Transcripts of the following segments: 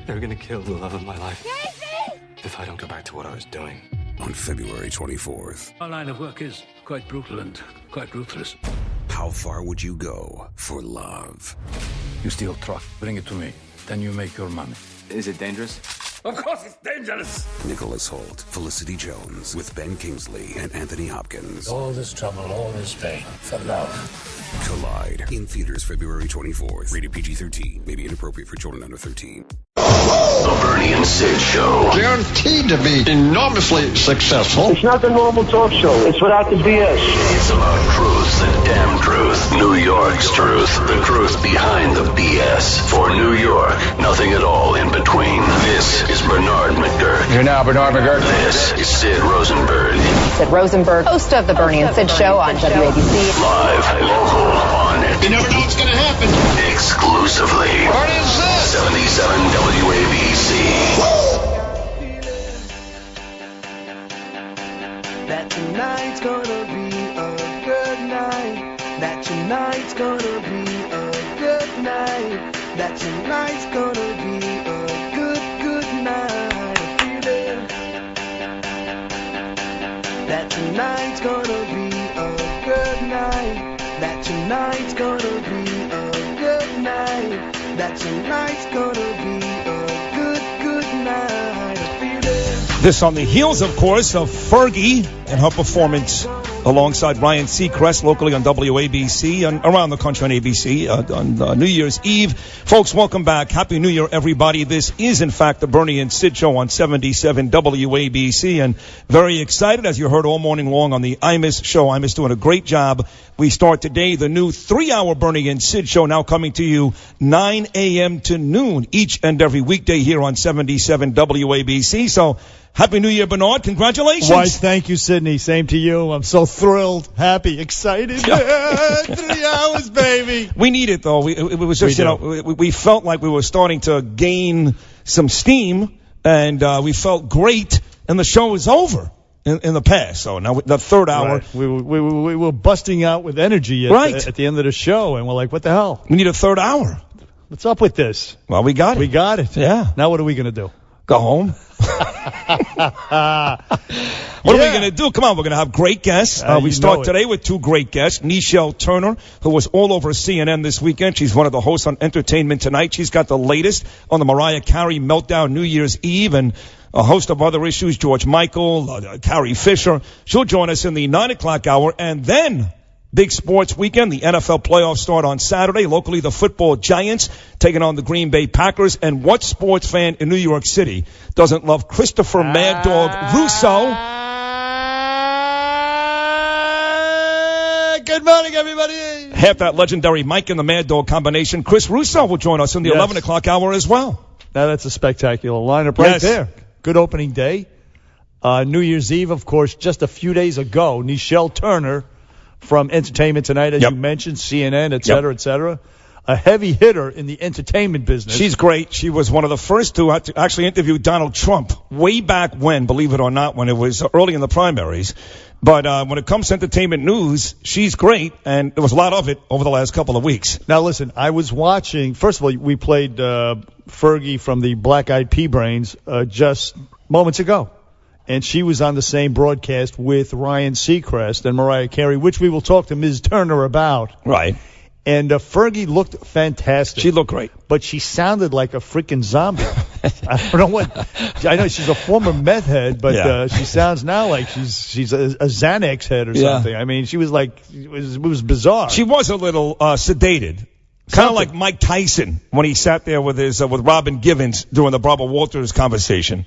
They're gonna kill the love of my life. Casey! If I don't go back to what I was doing. On February 24th. Our line of work is quite brutal and quite ruthless. How far would you go for love? You steal truck, bring it to me. Then you make your money. Is it dangerous? Of course it's dangerous! Nicholas Hoult, Felicity Jones, with Ben Kingsley and Anthony Hopkins. All this trouble, all this pain, for love. Collide. In theaters February 24th. Rated PG-13. May be inappropriate for children under 13. The Bernie and Sid Show. Guaranteed to be enormously successful. It's not the normal talk show. It's without the BS. It's about truth, the damn truth. New York's truth. The truth behind the BS. For New York, nothing at all in between. This is Bernard McGurk. You're now Bernard McGurk. This is Sid Rosenberg. Sid Rosenberg, host of the Bernie and Sid Show on WABC. Live, local, on it. You never know what's going to happen. Exclusively. What is this? 77 WABC. That tonight's gonna be a good night. That tonight's gonna be a good night. That tonight's gonna be a good night. I feel it. That tonight's gonna be a good night. That tonight's gonna be a good night. That tonight's gonna be a good night. I feel it. This on the heels, of course, of Fergie and her performance alongside Ryan Seacrest locally on WABC and around the country on ABC on New Year's Eve. Folks, welcome back. Happy New Year, everybody. This is, in fact, the Bernie and Sid Show on 77 WABC, and very excited, as you heard all morning long on the Imus show. Imus doing a great job. We start today the new 3-hour Bernie and Sid Show, now coming to you 9 a.m. to noon each and every weekday here on 77 WABC. So, Happy New Year, Bernard. Congratulations. Why, thank you, Sydney. Same to you. I'm so thrilled, happy, excited. Yeah, 3 hours, baby. We need it, though. It was just, we felt like we were starting to gain some steam, and we felt great, and the show is over in the past. So now the third hour. Right. We were busting out with energy at the end of the show, and we're like, what the hell? We need a third hour. What's up with this? Well, we got it. We got it. Yeah. Now what are we going to do? Go home. What are we going to do? Come on, we're going to have great guests. We start today with two great guests. Nichelle Turner, who was all over CNN this weekend. She's one of the hosts on Entertainment Tonight. She's got the latest on the Mariah Carey meltdown New Year's Eve, and a host of other issues, George Michael, Carrie Fisher. She'll join us in the 9 o'clock hour, and then big sports weekend. The NFL playoffs start on Saturday. Locally, the football Giants taking on the Green Bay Packers. And what sports fan in New York City doesn't love Christopher Mad Dog Russo? Good morning, everybody. Half that legendary Mike and the Mad Dog combination. Chris Russo will join us in the 11 o'clock hour as well. Now, that's a spectacular lineup right there. Good opening day. New Year's Eve, of course, just a few days ago, Nichelle Turner from Entertainment Tonight, as you mentioned, CNN, et cetera, et cetera. A heavy hitter in the entertainment business. She's great. She was one of the first to actually interview Donald Trump way back when, believe it or not, when it was early in the primaries. But when it comes to entertainment news, she's great, and there was a lot of it over the last couple of weeks. Now, listen, I was watching. First of all, we played Fergie from the Black Eyed Pea Brains just moments ago. And she was on the same broadcast with Ryan Seacrest and Mariah Carey, which we will talk to Ms. Turner about. Right. And Fergie looked fantastic. She looked great. But she sounded like a freaking zombie. I don't know what. I know she's a former meth head, but she sounds now like she's a Xanax head or something. I mean, she was like, it was bizarre. She was a little sedated. Kind of like Mike Tyson when he sat there with with Robin Givens during the Barbara Walters conversation.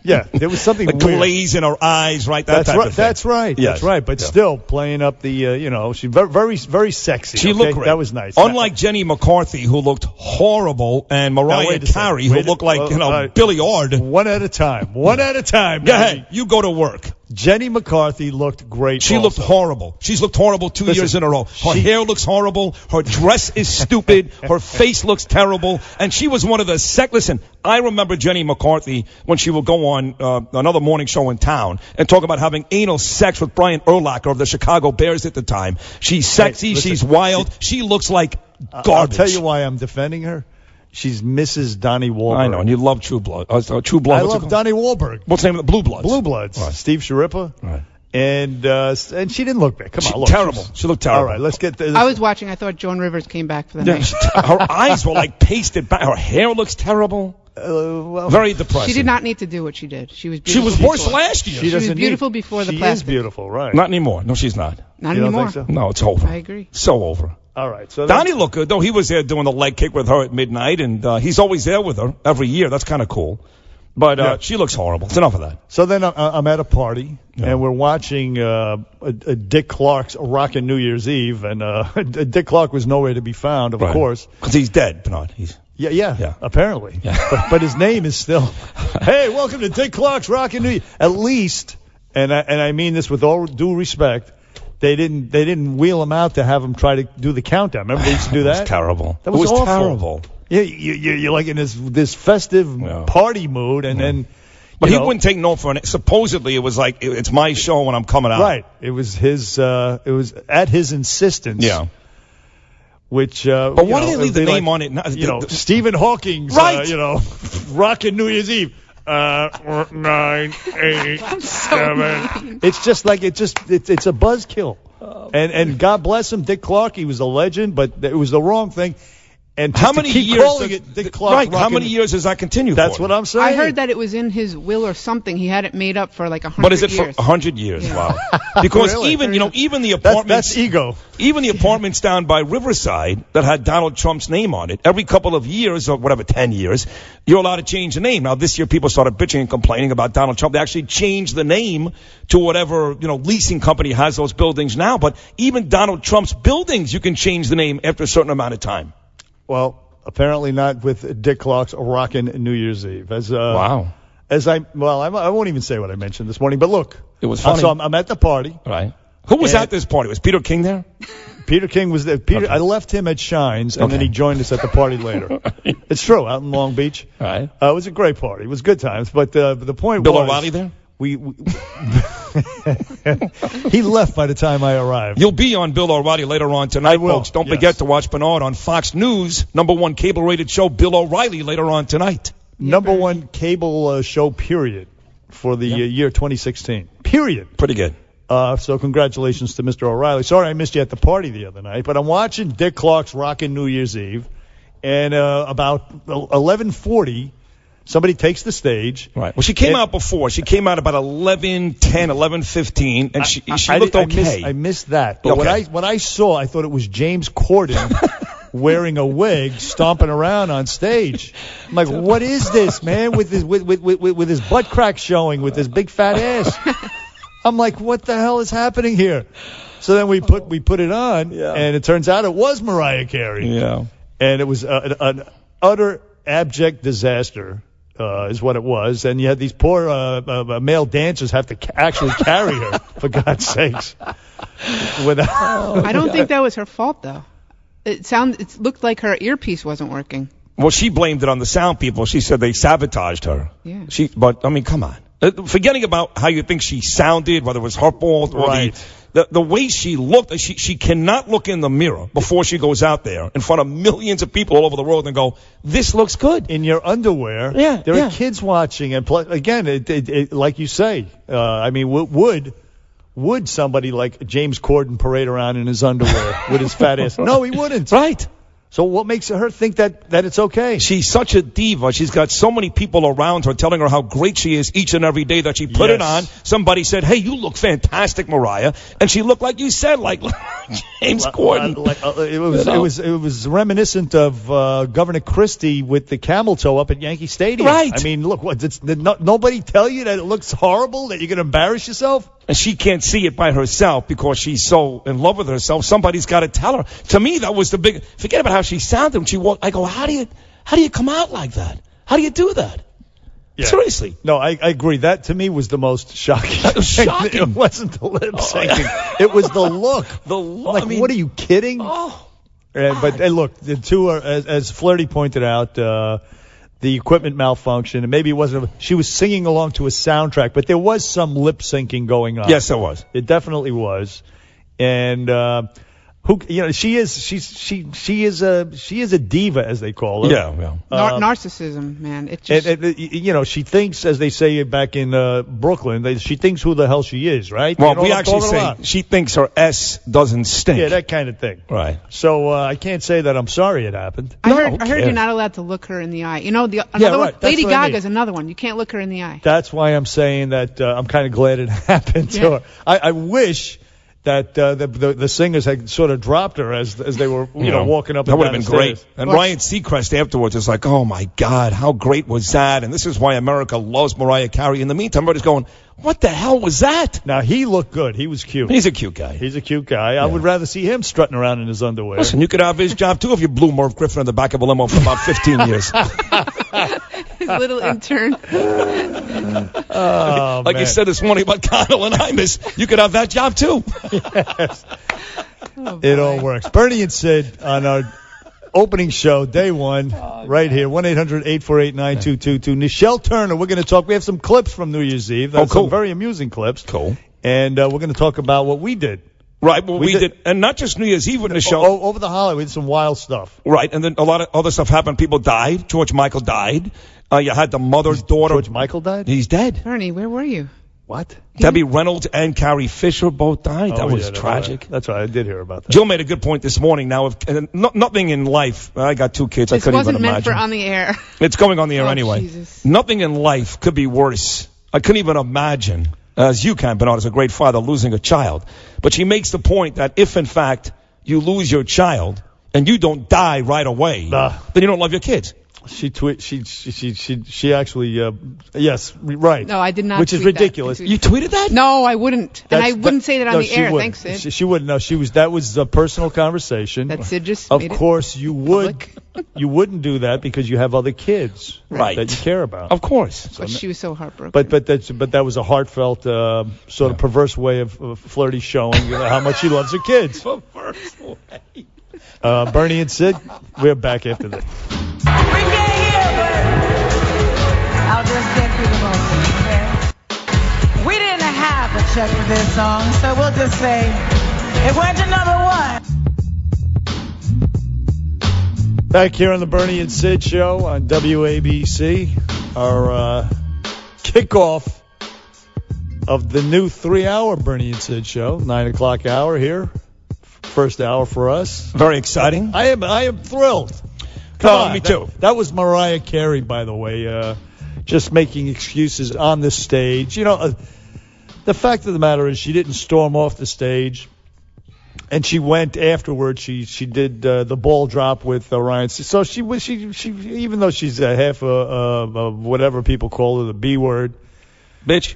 Yeah, there was something the weird. Glaze in her eyes, right? That's right. That's right. Yes. That's right. But still playing up the, she's very, very sexy. She looked great. That was nice. Unlike Jenny McCarthy, who looked horrible, and Mariah Carey, who looked like, Billy Ord. One at a time. One at a time. Go ahead. You go to work. Jenny McCarthy looked great. She looked horrible. She's looked horrible two years in a row. Her hair looks horrible. Her dress is stupid. Her face looks terrible. And she was one of the Listen, I remember Jenny McCarthy when she would go on another morning show in town and talk about having anal sex with Brian Urlacher of the Chicago Bears at the time. She's sexy. She's wild. She looks like garbage. I'll tell you why I'm defending her. She's Mrs. Donnie Wahlberg. I know, and you love True Blood. True Blood. I love Donnie Wahlberg. What's the name of the Blue Bloods? Blue Bloods. Right. Steve Sharippa. Right. And she didn't look bad. Come on, look. Terrible. She looked terrible. All right, let's get this. I was watching. I thought Joan Rivers came back for the night. Her eyes were like pasted back. Her hair looks terrible. Very depressing. She did not need to do what she did. She was beautiful. She was worse last year. She was beautiful before the plastic. She is beautiful, right. Not anymore. No, she's not. Not you anymore. Don't think so? No, it's over. I agree. So over. All right. So Donnie looked good, though. He was there doing the leg kick with her at midnight, and he's always there with her every year. That's kind of cool. But she looks horrible. It's enough of that. So then I'm at a party, and we're watching Dick Clark's Rockin' New Year's Eve, and Dick Clark was nowhere to be found, of course. Because he's dead, Bernard. Yeah, apparently. Yeah. But his name is still, hey, welcome to Dick Clark's Rockin' New Year. At least, and I mean this with all due respect, they didn't wheel him out to have him try to do the countdown. Remember they used to do that? It was terrible. That was awful. Terrible. Yeah, you're like in this festive party mood, and then. But he wouldn't take no for it. Supposedly, it was like it's my show when I'm coming out. Right. It was his. It was at his insistence. Yeah. Which. But why did they leave the name on it? Stephen Hawking's. Right. Rockin' New Year's Eve. 9, 8, 7. It's just like it's a buzzkill. And God bless him, Dick Clark. He was a legend, but it was the wrong thing. And how many years? Dick Clark. Right. How many years does that continue? That's what I'm saying. I heard that it was in his will or something. He had it made up for like 100 years. But is it for 100 years? Yeah. Wow. Because really? even the apartments. That's ego. Even the apartments down by Riverside that had Donald Trump's name on it, every couple of years or whatever, 10 years, you're allowed to change the name. Now this year people started bitching and complaining about Donald Trump. They actually changed the name to whatever leasing company has those buildings now. But even Donald Trump's buildings, you can change the name after a certain amount of time. Well. Apparently not with Dick Clark's Rockin' New Year's Eve. Wow. I won't even say what I mentioned this morning, but look. It was funny. So I'm at the party. Right. Who was at this party? Was Peter King there? Peter King was there. I left him at Shines, and then he joined us at the party later. It's true, out in Long Beach. Right. It was a great party. It was good times. But the point Bill was... O'Reilly there? He left by the time I arrived. You'll be on Bill O'Reilly later on tonight, folks. Don't forget to watch Bernard on Fox News, #1 cable-rated show, Bill O'Reilly, later on tonight. #1 cable show, period, for the year 2016. Period. Pretty good. So congratulations to Mr. O'Reilly. Sorry I missed you at the party the other night, but I'm watching Dick Clark's Rockin' New Year's Eve, and about 11:40... somebody takes the stage. Right. Well, she came out before. She came out about 11:10, 11:15, and she looked okay. I missed that. But what I saw, I thought it was James Corden wearing a wig, stomping around on stage. I'm like, what is this, man? With his butt crack showing, with his big fat ass. I'm like, what the hell is happening here? So then we put it on, and it turns out it was Mariah Carey. Yeah. And it was an utter abject disaster. Is what it was, and you had these poor male dancers have to actually carry her, for God's sakes. I don't think that was her fault, though. It looked like her earpiece wasn't working. Well, she blamed it on the sound people. She said they sabotaged her. Yeah. But I mean, come on. Forgetting about how you think she sounded, whether it was her fault or the way she looked, she cannot look in the mirror before she goes out there in front of millions of people all over the world and go, this looks good. In your underwear. Yeah. There are kids watching. And again, it, like you say, I mean, would somebody like James Corden parade around in his underwear with his fat ass? No, he wouldn't. Right. So what makes her think that it's okay? She's such a diva. She's got so many people around her telling her how great she is each and every day that she put it on. Somebody said, hey, you look fantastic, Mariah. And she looked like you said, like James Corden. It was reminiscent of Governor Christie with the camel toe up at Yankee Stadium. Right. I mean, look, did nobody tell you that it looks horrible, that you're going to embarrass yourself? And she can't see it by herself because she's so in love with herself. Somebody's got to tell her. To me, that was the big. Forget about how she sounded when she walked. I go, how do you come out like that? How do you do that? Yeah. Seriously. No, I agree. That to me was the most shocking. That was shocking. It wasn't the lip syncing. It was the look. The look. Like, what are you kidding? Oh. But look, the two are, as Flirty pointed out. The equipment malfunctioned, and maybe it wasn't. She was singing along to a soundtrack, but there was some lip syncing going on. Yes, there was. It definitely was. And She is a diva, as they call her. Yeah. Narcissism, man. It just. She thinks, as they say back in Brooklyn, she thinks who the hell she is, right? Well, we actually say she thinks her S doesn't stink. Yeah, that kind of thing. Right. So I can't say that I'm sorry it happened. I heard you're not allowed to look her in the eye. Another one. Lady Gaga's another one. You can't look her in the eye. That's why I'm saying that I'm kind of glad it happened to her. I wish that the singers had sort of dropped her as they were walking up and down. That would have been great. And Ryan Seacrest afterwards is like, oh my God, how great was that? And this is why America loves Mariah Carey. In the meantime, everybody's going, what the hell was that? Now, he looked good. He was cute. He's a cute guy. I would rather see him strutting around in his underwear. Listen, you could have his job too if you blew Merv Griffin in the back of a limo for about 15 years. His little intern. Like you said this morning about Connell and Imus, you could have that job too. Yes. It all works. Bernie and Sid on our opening show, day one, right here, 1-800-848-9222. Nichelle Turner, we're going to talk. We have some clips from New Year's Eve. Cool. Some very amusing clips. Cool. And we're going to talk about what we did. Right, well, we did, and not just New Year's Eve with Nichelle. Over the holiday, we did some wild stuff. Right, and then a lot of other stuff happened. People died. George Michael died. You had the mother's daughter. George Michael died? He's dead. Bernie, where were you? What? Debbie Reynolds and Carrie Fisher both died. That was tragic. That's right. I did hear about that. Jill made a good point this morning. Now, nothing in life. I got 2 kids. This I couldn't even wasn't imagine. meant for on the air. It's going on the air anyway. Jesus. Nothing in life could be worse. I couldn't even imagine, as you can, Bernard, as a great father, losing a child. But she makes the point that if, in fact, you lose your child and you don't die right away, then you don't love your kids. She actually, yes, right. No, I did not. Which is ridiculous. You tweeted that? No, I wouldn't. And I wouldn't say that on the air. Wouldn't. Thanks, Sid. She wouldn't. No, that was a personal conversation. That Sid just Of made course, you would. You wouldn't do that because you have other kids that you care about. Of course. But she was so heartbroken. But that was a heartfelt sort of perverse way of flirty showing how much she loves her kids. Perverse way. Bernie and Sid, we're back after this. We can't hear, but I'll just get through the motions, okay? We didn't have a check for this song, so we'll just say it went to number 1. Back here on the Bernie and Sid show on WABC, our kickoff of the new 3-hour Bernie and Sid show, 9 o'clock hour here. First hour for us. Very exciting. I am thrilled. Me too. That was Mariah Carey, by the way, just making excuses on the stage. The fact of the matter is she didn't storm off the stage, and she went afterwards. She did the ball drop with Ryan. So she even though she's half whatever people call her, the B word, bitch.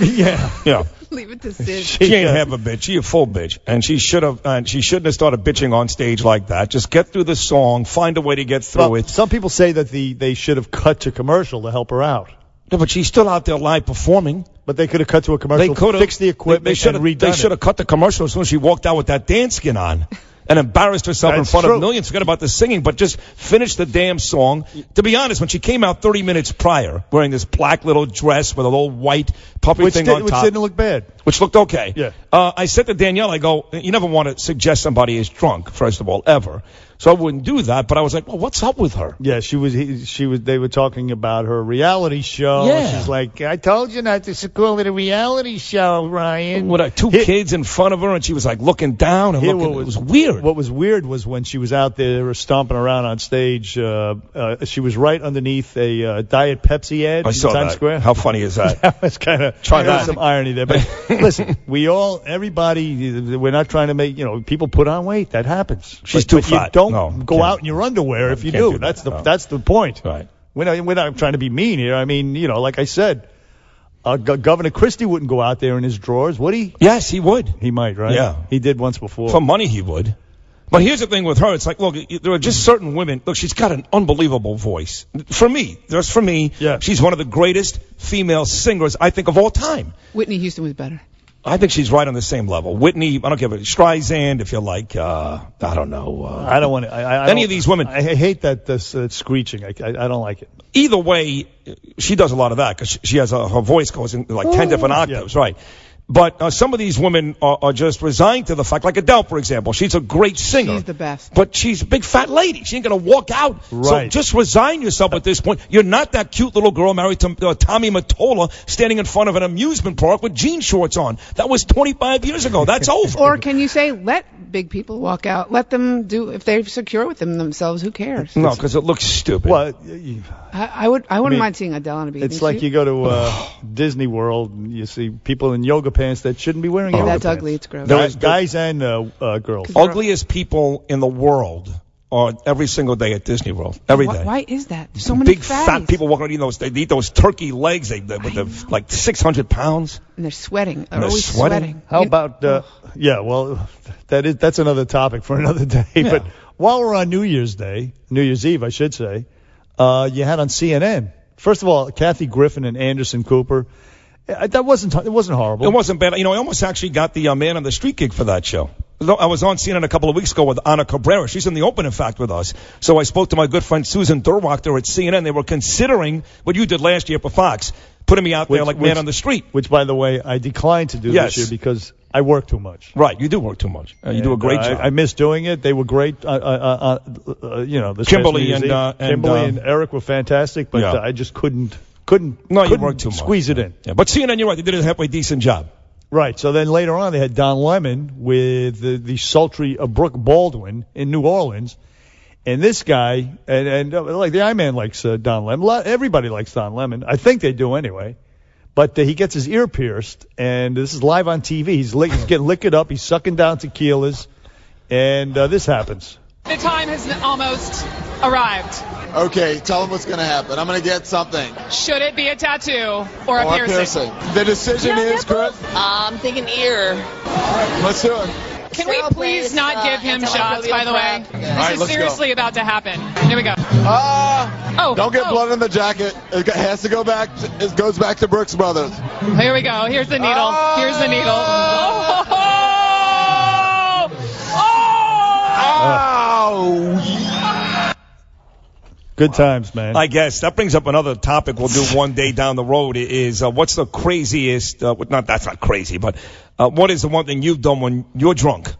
Yeah. Leave it to Sid. She ain't half a bitch. She a full bitch, and she shouldn't have started bitching on stage like that. Just get through the song, find a way to get through it. Some people say that they should have cut to commercial to help her out. No, but she's still out there live performing. But they could have cut to a commercial, fixed the equipment, and redone it. They should have cut the commercial as soon as she walked out with that dance skin on. And embarrassed herself in front of millions. Forget about the singing, but just finish the damn song. To be honest, when she came out 30 minutes prior, wearing this black little dress with a little white puffy thing on top. Which didn't look bad. Which looked okay. Yeah. I said to Danielle, I go, you never want to suggest somebody is drunk, first of all, ever. So I wouldn't do that, but I was like, well, what's up with her? Yeah, she was. They were talking about her reality show. Yeah. She's like, I told you not to call it a reality show, Ryan. With 2 kids in front of her, and she was like looking down and looking. It was weird. What was weird was when she was out there stomping around on stage. She was right underneath a Diet Pepsi ad in Times Square. How funny is that? That was kind of some irony there. But listen, everybody, we're not trying to make people put on weight. That happens. She's too fat. You don't go out in your underwear if you do. That's the point. Right. We're not trying to be mean here. I mean, like I said, Governor Christie wouldn't go out there in his drawers, would he? Yes, he would. He might, right? Yeah. He did once before. For money, he would. But here's the thing with her. It's like, look, there are just certain women. Look, she's got an unbelievable voice. For me, she's one of the greatest female singers, I think, of all time. Whitney Houston was better. I think she's right on the same level. Whitney, I don't care if it's Streisand, if you like, I don't know. I don't want to. Any of these women. I hate that screeching. I don't like it. Either way, she does a lot of that because she has her voice goes in like 10 different octaves, right? But some of these women are just resigned to the fact, like Adele, for example. She's a great singer. She's the best. But she's a big fat lady. She ain't going to walk out. Right. So just resign yourself at this point. You're not that cute little girl married to Tommy Mottola standing in front of an amusement park with jean shorts on. That was 25 years ago. That's over. Or can you say, let big people walk out? Let them do, if they're secure with themselves, who cares? No, because it looks stupid. Well, I wouldn't mind seeing Adele in a bathing it's like suit. you go to Disney World and you see people in yoga pants that shouldn't be wearing yoga that's pants. ugly. It's gross. Guys and girls. Ugliest people in the world are every single day at Disney World. Every day. Why is that? There's so many big fat people walking around they eat those turkey legs like 600 pounds. And they're sweating. They're always sweating. How about that's another topic for another day. Yeah. But while we're on New Year's Eve, I should say, you had on CNN. First of all, Kathy Griffin and Anderson Cooper. It wasn't horrible. It wasn't bad. I almost actually got the Man on the Street gig for that show. I was on CNN a couple of weeks ago with Ana Cabrera. She's in the open, in fact, with us. So I spoke to my good friend Susan Durwachter at CNN. They were considering what you did last year for Fox, putting me out there like Man on the Street. Which, by the way, I declined to do this year because I work too much. Right, you do work too much. You do a great job. I miss doing it. They were great. Kimberly and Eric were fantastic, but I just couldn't you worked too much. Squeeze it in. Yeah, but CNN, you're right. They did a halfway decent job. Right. So then later on, they had Don Lemon with the sultry Brooke Baldwin in New Orleans. And this guy, and like the I-Man likes Don Lemon. Everybody likes Don Lemon. I think they do anyway. But he gets his ear pierced, and this is live on TV. He's getting liquored up. He's sucking down tequilas, and this happens. The time has almost arrived. Okay, tell him what's going to happen. I'm going to get something. Should it be a tattoo or a piercing? The decision is, Chris? I'm thinking ear. Let's do it. Can we please not give him shots, by the way? This is seriously about to happen. Here we go. Don't get blood in the jacket. It has to go back. It goes back to Brooks Brothers. Here we go. Here's the needle. Here's the needle. Good times, man. I guess that brings up another topic we'll do one day down the road is what's the craziest, that's not crazy, but what is the one thing you've done when you're drunk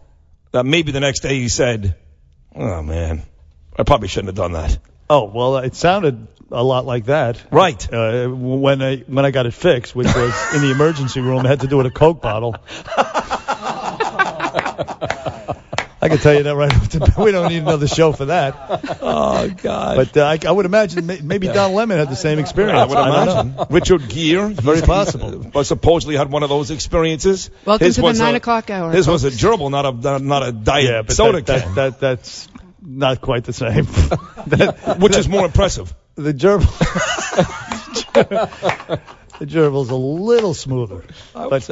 that maybe the next day you said, oh, man, I probably shouldn't have done that. Oh, well, it sounded a lot like that. Right. When I got it fixed, which was in the emergency room, I had to do it with a Coke bottle. I can tell you that right off the bat. We don't need another show for that. Oh, God. But I would imagine maybe Don Lemon had the same experience. I would imagine. Richard Gere. Very possible. Supposedly had one of those experiences. Welcome to the 9 o'clock hour. His was a gerbil, not a diet soda can. That's not quite the same. Which is more impressive. The gerbil. The gerbil's a little smoother. But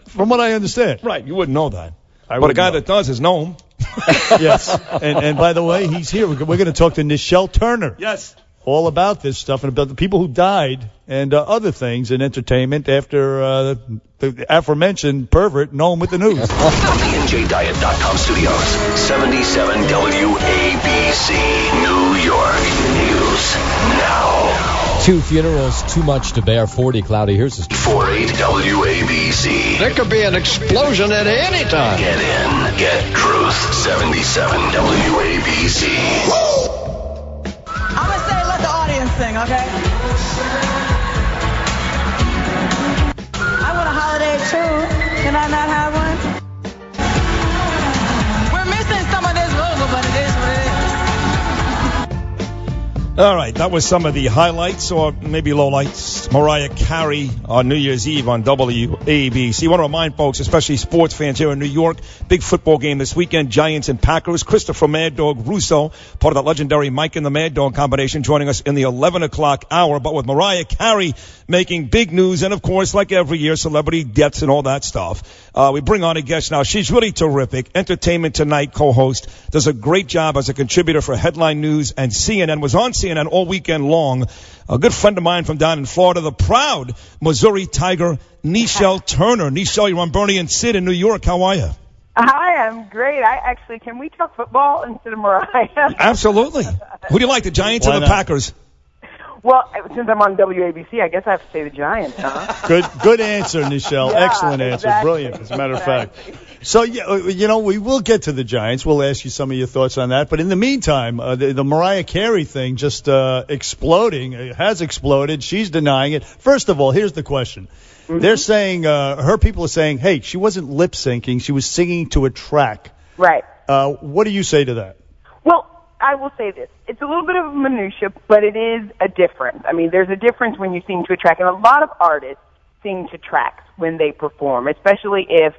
from what I understand. Right, you wouldn't know that. But a guy that does is Noam. Yes. And by the way, he's here. We're going to talk to Nichelle Turner. Yes. All about this stuff and about the people who died and other things in entertainment after the aforementioned pervert Noam with the news. TheNJDiet.com studios. 77 WABC, New York. News now. 2 funerals, too much to bear. 40 cloudy. Here's this. 48 WABC. There could be an explosion at any time. Get in. Get truth. 77 WABC. I'm going to say let the audience sing, okay? I want a holiday tune. Can I not have one? We're missing some of this logo, but it is what it is. All right, that was some of the highlights or maybe lowlights. Mariah Carey on New Year's Eve on WABC. I want to remind folks, especially sports fans here in New York, big football game this weekend, Giants and Packers. Christopher Mad Dog Russo, part of that legendary Mike and the Mad Dog combination, joining us in the 11 o'clock hour. But with Mariah Carey making big news, and of course, like every year, celebrity deaths and all that stuff, we bring on a guest now. She's really terrific. Entertainment Tonight co-host, does a great job as a contributor for Headline News and CNN, was on CNN all weekend long. A good friend of mine from down in Florida, the proud Missouri Tiger, Nichelle Turner. Nichelle, you're on Bernie and Sid in New York. How are you? Hi, I'm great. Can we talk football instead of Mariah? Absolutely. Who do you like, the Giants or the Packers? Well, since I'm on WABC, I guess I have to say the Giants, huh? Good answer, Nichelle. Yeah, Excellent answer. exactly. Brilliant, as a matter of fact. So, we will get to the Giants. We'll ask you some of your thoughts on that. But in the meantime, the Mariah Carey thing just exploding. It has exploded. She's denying it. First of all, here's the question. Mm-hmm. They're saying, her people are saying, hey, she wasn't lip syncing. She was singing to a track. Right. What do you say to that? Well, I will say this. It's a little bit of a minutia, but it is a difference. I mean, there's a difference when you sing to a track, and a lot of artists sing to tracks when they perform, especially if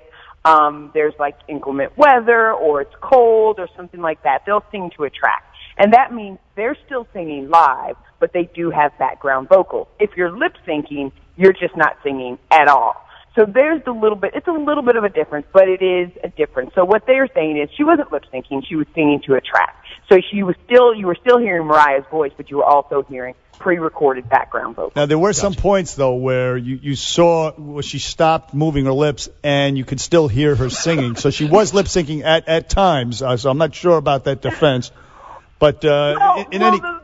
there's like inclement weather or it's cold or something like that. They'll sing to a track. And that means they're still singing live, but they do have background vocals. If you're lip syncing, you're just not singing at all. So there's it's a little bit of a difference, but it is a difference. So what they're saying is she wasn't lip syncing, she was singing to a track. So you were still hearing Mariah's voice, but you were also hearing pre-recorded background vocals. Now, there were some points, though, where you saw where she stopped moving her lips, and you could still hear her singing. So she was lip syncing at times, so I'm not sure about that defense. But go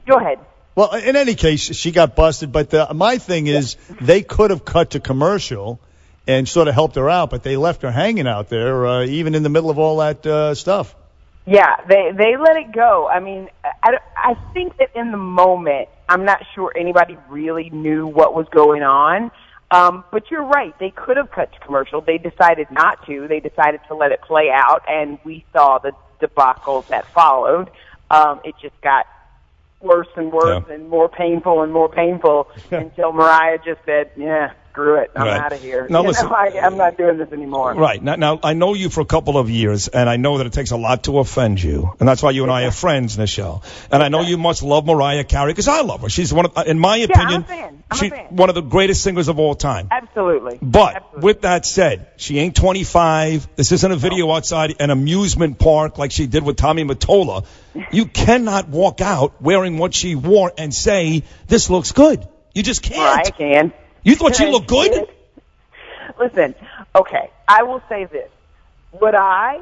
ahead. Well, in any case, she got busted. But my thing is they could have cut to commercial and sort of helped her out, but they left her hanging out there, even in the middle of all that stuff. Yeah, they let it go. I mean, I think that in the moment, I'm not sure anybody really knew what was going on. But you're right. They could have cut to commercial. They decided not to. They decided to let it play out, and we saw the debacle that followed. It just got worse and worse and more painful until Mariah just said, screw it, I'm out of here. Now, listen, I'm not doing this anymore. Right. Now, I know you for a couple of years, and I know that it takes a lot to offend you, and that's why you and I are friends, Nichelle. And I know you must love Mariah Carey, because I love her. She's in my opinion, she's one of the greatest singers of all time. Absolutely. But with that said, she ain't 25. This isn't a video outside an amusement park like she did with Tommy Mottola. You cannot walk out wearing what she wore and say, this looks good. You just can't. Mariah can. You thought she looked good? Listen, okay, I will say this. Would I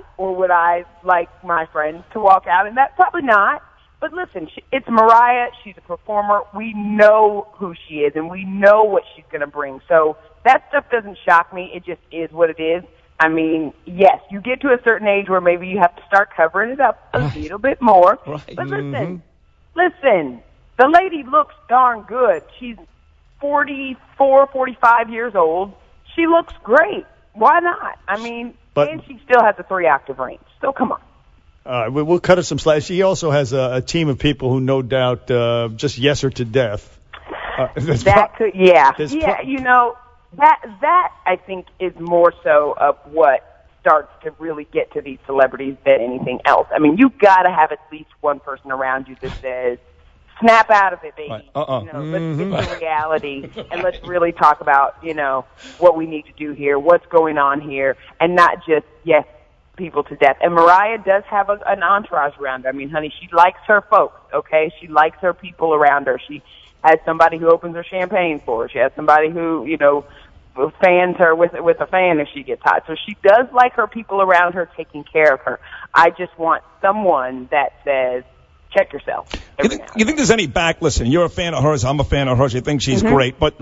like my friends to walk out in that? Probably not. But listen, it's Mariah. She's a performer. We know who she is, and we know what she's going to bring. So that stuff doesn't shock me. It just is what it is. I mean, yes, you get to a certain age where maybe you have to start covering it up a little bit more. Right. But listen, the lady looks darn good. She's 44, 45 years old. She looks great. Why not? I mean, and she still has a 3-octave range. So come on. We'll cut her some slack. She also has a team of people who no doubt just yes her to death. That I think is more so of what starts to really get to these celebrities than anything else. I mean, you've got to have at least one person around you that says, snap out of it, baby. Right. Let's get to reality and let's really talk about, what we need to do here, what's going on here, and not just, yes, people to death. And Mariah does have an entourage around her. I mean, honey, she likes her folks, okay? She likes her people around her. She has somebody who opens her champagne for her. She has somebody who, fans her with a fan if she gets hot. So she does like her people around her taking care of her. I just want someone that says, check yourself. You think there's any listen, you're a fan of hers, I'm a fan of hers, you think she's great, but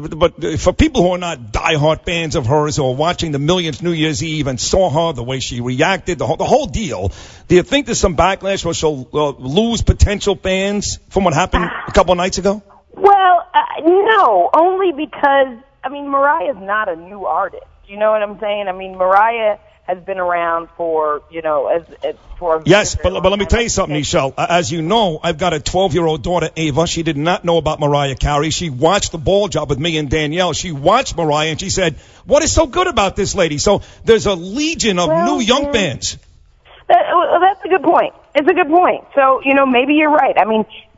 for people who are not diehard fans of hers or watching the millions New Year's Eve and saw her, the way she reacted, the whole deal, do you think there's some backlash where she'll lose potential fans from what happened a couple of nights ago? Well, no, only because, Mariah's not a new artist. You know what I'm saying? Mariah has been around for, for... Yes, but let me tell you something, Nichelle. As you know, I've got a 12-year-old daughter, Ava. She did not know about Mariah Carey. She watched the ball job with me and Danielle. She watched Mariah, and she said, what is so good about this lady? So there's a legion of new young fans. That's a good point. It's a good point. So, maybe you're right.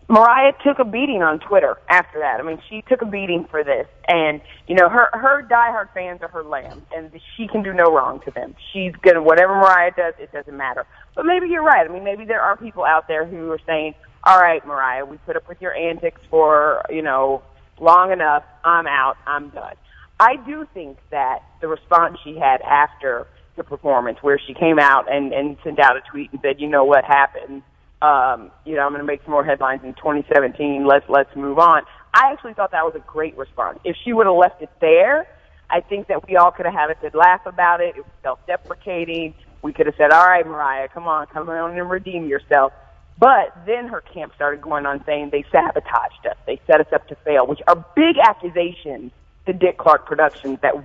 Mariah took a beating on Twitter after that. She took a beating for this. And, her diehard fans are her lambs, and she can do no wrong to them. She's going to, whatever Mariah does, it doesn't matter. But maybe you're right. Maybe there are people out there who are saying, all right, Mariah, we put up with your antics for, long enough. I'm out. I'm done. I do think that the response she had after the performance, where she came out and sent out a tweet and said, what happened, I'm going to make some more headlines in 2017. Let's move on. I actually thought that was a great response. If she would have left it there, I think that we all could have had a good laugh about it. It was self-deprecating. We could have said, all right, Mariah, come on and redeem yourself. But then her camp started going on saying they sabotaged us. They set us up to fail, which are big accusations to Dick Clark Productions that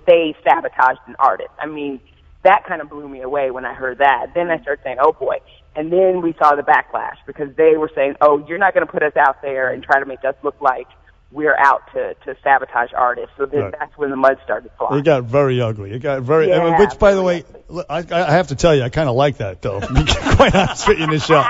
they sabotaged an artist. I mean, that kind of blew me away when I heard that. Then I started saying, oh, boy. And then we saw the backlash because they were saying, oh, you're not going to put us out there and try to make us look like we're out to sabotage artists. So then that's when the mud started flying. It got very ugly. It got very, which, by the way, I have to tell you, I kind of like that, though. To be quite honest with you, Nichelle.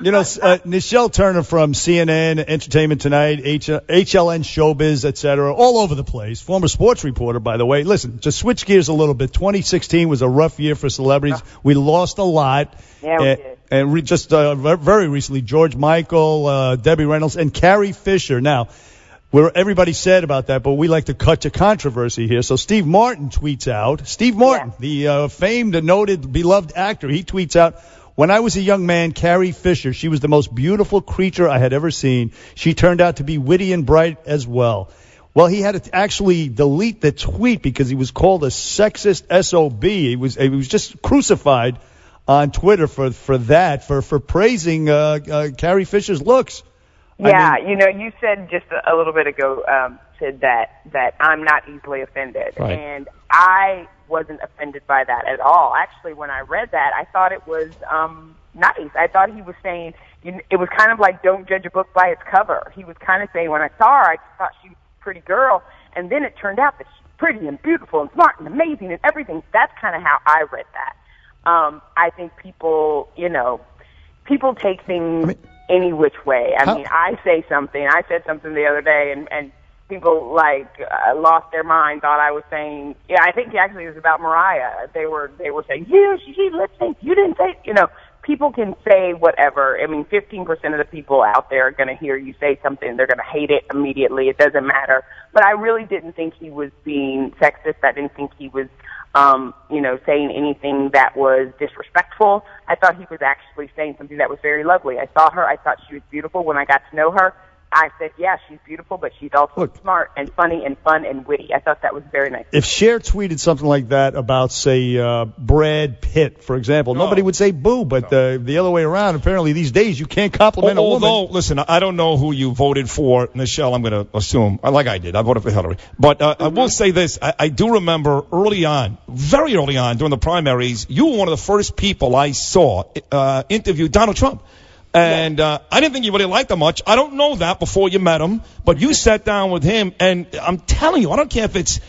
Nichelle Turner from CNN, Entertainment Tonight, HLN Showbiz, etc., all over the place. Former sports reporter, by the way. Listen, just switch gears a little bit. 2016 was a rough year for celebrities. We lost a lot. Yeah, we did. And just very recently, George Michael, Debbie Reynolds, and Carrie Fisher. Now, everybody said about that, but we like to cut to controversy here. So Steve Martin tweets out. Steve Martin, the famed, noted, beloved actor, he tweets out, when I was a young man, Carrie Fisher, she was the most beautiful creature I had ever seen. She turned out to be witty and bright as well. Well, he had to actually delete the tweet because he was called a sexist SOB. He was just crucified on Twitter for praising Carrie Fisher's looks. Yeah, you said just a little bit ago, said that I'm not easily offended. Right. And I wasn't offended by that at all. Actually, when I read that, I thought it was nice. I thought he was saying, it was kind of like don't judge a book by its cover. He was kind of saying when I saw her, I just thought she was a pretty girl. And then it turned out that she's pretty and beautiful and smart and amazing and everything. That's kind of how I read that. I think people take things any which way. I mean, I said something the other day, and people lost their mind, thought I was saying, I think actually it was about Mariah. They were saying, she lip sync, you didn't say, people can say whatever. I mean, 15% of the people out there are going to hear you say something, they're going to hate it immediately. It doesn't matter. But I really didn't think he was being sexist. I didn't think he was saying anything that was disrespectful. I thought he was actually saying something that was very lovely. I saw her. I thought she was beautiful when I got to know her. I said, yeah, she's beautiful, but she's also smart and funny and fun and witty. I thought that was very nice. If Cher tweeted something like that about, say, Brad Pitt, for example, nobody would say boo, but the other way around, apparently these days you can't compliment a woman. Although, listen, I don't know who you voted for, Nichelle, I'm going to assume, like I did. I voted for Hillary. But I will say this. I do remember early on, very early on, during the primaries, you were one of the first people I saw interview Donald Trump. And I didn't think you really liked him much. I don't know that before you met him, but you sat down with him, and I'm telling you, I don't care if it's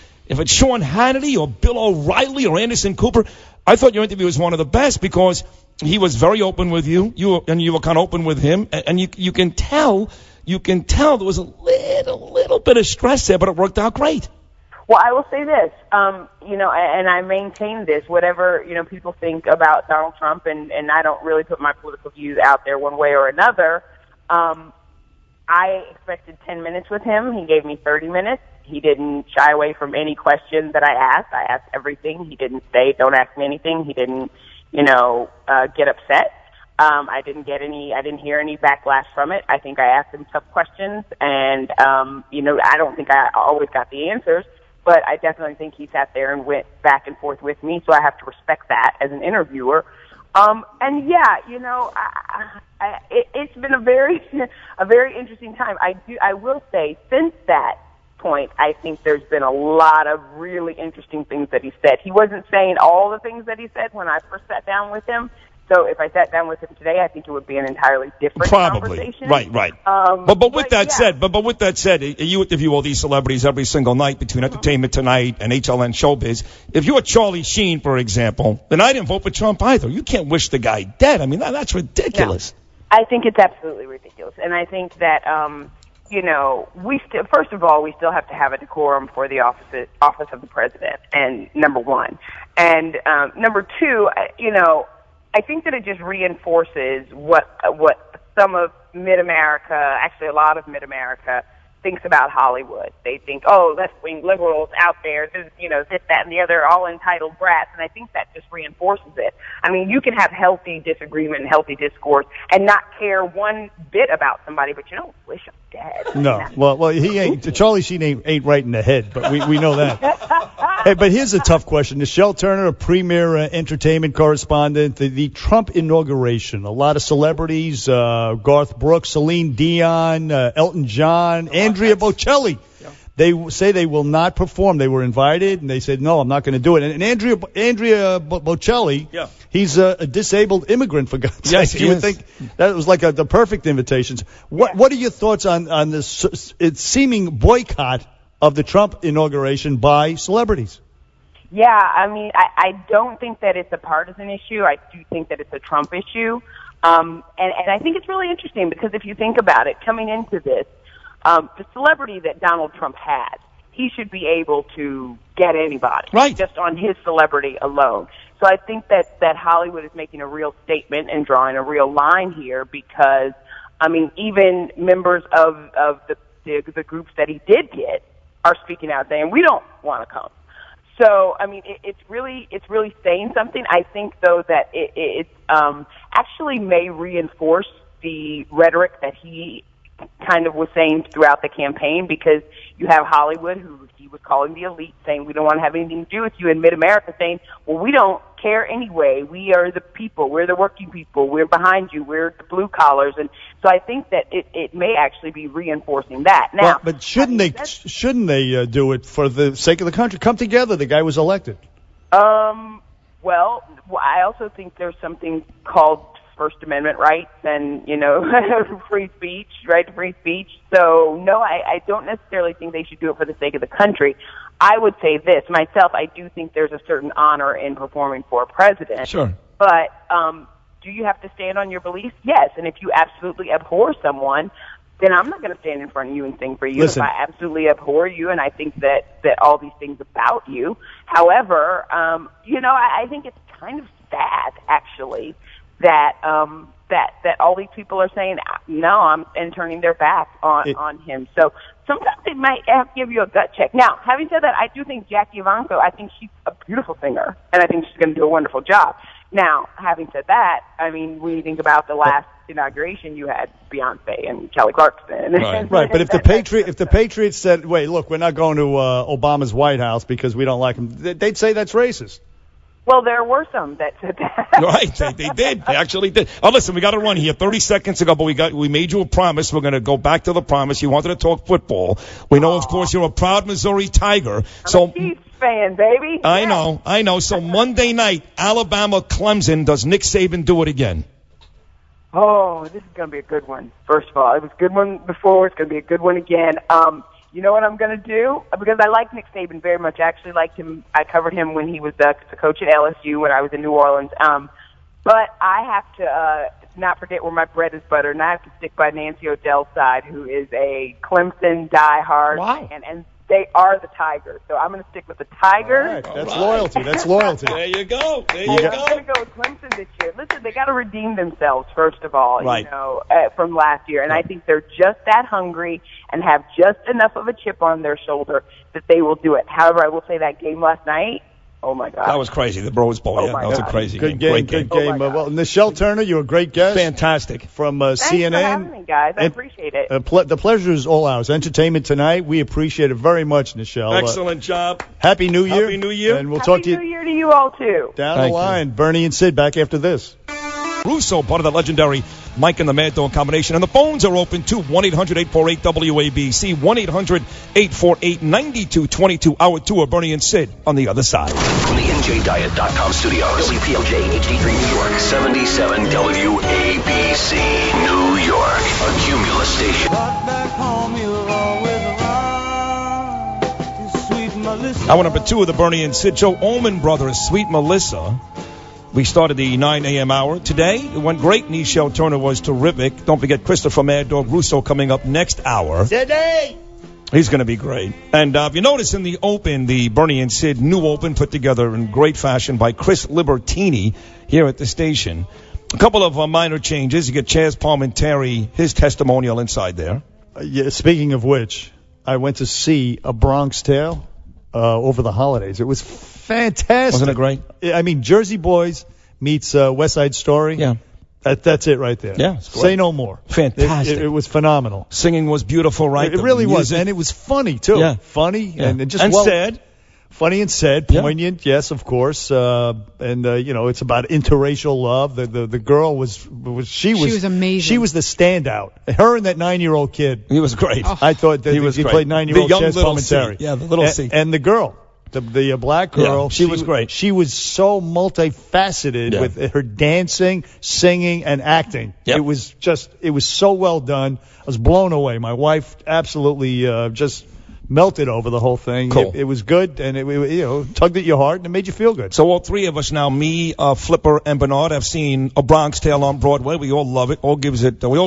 Sean Hannity or Bill O'Reilly or Anderson Cooper. I thought your interview was one of the best because he was very open with you. You were kind of open with him, and you can tell there was a little bit of stress there, but it worked out great. Well, I will say this, and I maintain this, whatever, people think about Donald Trump, and I don't really put my political views out there one way or another. I expected 10 minutes with him. He gave me 30 minutes. He didn't shy away from any question that I asked. I asked everything. He didn't say, don't ask me anything. He didn't, get upset. I didn't hear any backlash from it. I think I asked him tough questions, and, I don't think I always got the answers. But I definitely think he sat there and went back and forth with me, so I have to respect that as an interviewer. And yeah, it's been a very interesting time. I will say, since that point, I think there's been a lot of really interesting things that he said. He wasn't saying all the things that he said when I first sat down with him. So if I sat down with him today, I think it would be an entirely different conversation. Right. But with that said, you interview all these celebrities every single night between Entertainment Tonight and HLN Showbiz. If you're Charlie Sheen, for example, then I didn't vote for Trump either. You can't wish the guy dead. I mean, that's ridiculous. No, I think it's absolutely ridiculous, and I think that first of all, we still have to have a decorum for the office of the president, and number one, and number two, I think that it just reinforces what some of Mid-America, actually a lot of Mid-America, thinks about Hollywood. They think, oh, left-wing liberals out there, this, this, that, and the other, all entitled brats, and I think that just reinforces it. I mean, you can have healthy disagreement and healthy discourse and not care one bit about somebody, but you don't wish them dead. No, well, he ain't. Charlie Sheen ain't right in the head, but we know that. Hey, but here's a tough question. Nichelle Turner, a premier entertainment correspondent, the Trump inauguration, a lot of celebrities, Garth Brooks, Celine Dion, Elton John, Andrea Bocelli. Yeah. They say they will not perform. They were invited, and they said, no, I'm not going to do it. And Andrea Bocelli, he's a disabled immigrant, for God's sake. You would think that was like the perfect invitation. What are your thoughts on this seeming boycott of the Trump inauguration by celebrities? Yeah, I mean, I don't think that it's a partisan issue. I do think that it's a Trump issue. And I think it's really interesting because if you think about it, coming into this, the celebrity that Donald Trump has, he should be able to get anybody, right, just on his celebrity alone. So I think that Hollywood is making a real statement and drawing a real line here because, I mean, even members of the groups that he did get are speaking out saying, we don't want to come. So, I mean, it's really saying something. I think, though, that it actually may reinforce the rhetoric that he kind of was saying throughout the campaign, because you have Hollywood, who he was calling the elite, saying we don't want to have anything to do with you, and Mid-America saying, well, we don't care anyway. We are the people. We're the working people. We're behind you. We're the blue collars. And so I think that it may actually be reinforcing that. Now, but shouldn't they do it for the sake of the country? Come together. The guy was elected. Well, I also think there's something called First Amendment rights and, free speech, right to free speech. So, no, I don't necessarily think they should do it for the sake of the country. I would say this, myself, I do think there's a certain honor in performing for a president. Sure. But do you have to stand on your beliefs? Yes. And if you absolutely abhor someone, then I'm not going to stand in front of you and sing for you. Listen. If I absolutely abhor you and I think that all these things about you. However, I think it's kind of sad, actually, that all these people are saying no, and turning their back on him. So sometimes it might have to give you a gut check. Now, having said that, I do think Jackie Ivanko, I think she's a beautiful singer, and I think she's going to do a wonderful job. Now, having said that, I mean, when you think about the last inauguration, you had Beyonce and Kelly Clarkson. Right. But if the Patriots said, "Wait, look, we're not going to Obama's White House because we don't like him," they'd say that's racist. Well, there were some that said that. Right, they did. They actually did. Oh, listen, we got to run here. 30 seconds ago, but we made you a promise. We're going to go back to the promise. You wanted to talk football. We know, of course, you're a proud Missouri Tiger. I'm a Chiefs fan, baby. I know. So Monday night, Alabama-Clemson. Does Nick Saban do it again? Oh, this is going to be a good one. First of all, it was a good one before. It's going to be a good one again. You know what I'm going to do? Because I like Nick Saban very much. I actually liked him. I covered him when he was the coach at LSU when I was in New Orleans. But I have to not forget where my bread is buttered, and I have to stick by Nancy O'Dell's side, who is a Clemson diehard. Wow. And they are the Tigers. So I'm going to stick with the Tigers. All right. That's loyalty. There you go. I'm going to go with Clemson this year. Listen, they got to redeem themselves, first of all, right, from last year. And I think they're just that hungry and have just enough of a chip on their shoulder that they will do it. However, I will say that game last night, oh, my God. That was crazy. The Rose Bowl. That was a crazy game. Great game. Good game. Well, Nichelle Turner, you're a great guest. Fantastic. From Thanks CNN. for having me, guys. I appreciate it. The pleasure is all ours. Entertainment tonight. We appreciate it very much, Nichelle. Excellent job. Happy New Year. Happy New Year. And we'll talk to you. Happy New Year to you all, too. Down the line. Bernie and Sid back after this. Russo, part of the legendary Mike and the Mad Dog combination. And the phones are open, too. 1-800-848-WABC. 1-800-848-9222. Hour 2 of Bernie and Sid on the other side. From the NJDiet.com studios, WPLJ HD3 New York, 77 WABC, New York, a Cumulus station. Hour number 2 of the Bernie and Sid show. Allman Brothers, Sweet Melissa. We started the 9 a.m. hour. Today, it went great. Nichelle Turner was terrific. Don't forget Christopher Mad Dog Russo coming up next hour. Today! He's going to be great. And if you notice in the Open, the Bernie and Sid new Open put together in great fashion by Chris Libertini here at the station. A couple of minor changes. You get Chaz Palminteri, his testimonial inside there. Speaking of which, I went to see A Bronx Tale over the holidays. It was fantastic. Wasn't it great? I mean, Jersey Boys meets West Side Story. Yeah. That's it right there. Yeah, it's great. Say no more. Fantastic. It was phenomenal. Singing was beautiful, right? It really was, and it was funny too. Yeah. Funny and just sad. Funny and sad, poignant, yes, of course. It's about interracial love. The girl was amazing. She was the standout. Her and that 9-year-old kid. He was great. Oh. I thought that he played 9-year-old Chess Palminteri. Yeah, the little C. And the girl. The black girl, she was great. She was so multifaceted with her dancing, singing, and acting. Yep. It was so well done. I was blown away. My wife absolutely just melted over the whole thing. Cool. It was good, and it tugged at your heart, and it made you feel good. So all three of us now, me, Flipper, and Bernard, have seen A Bronx Tale on Broadway. We all love it. We all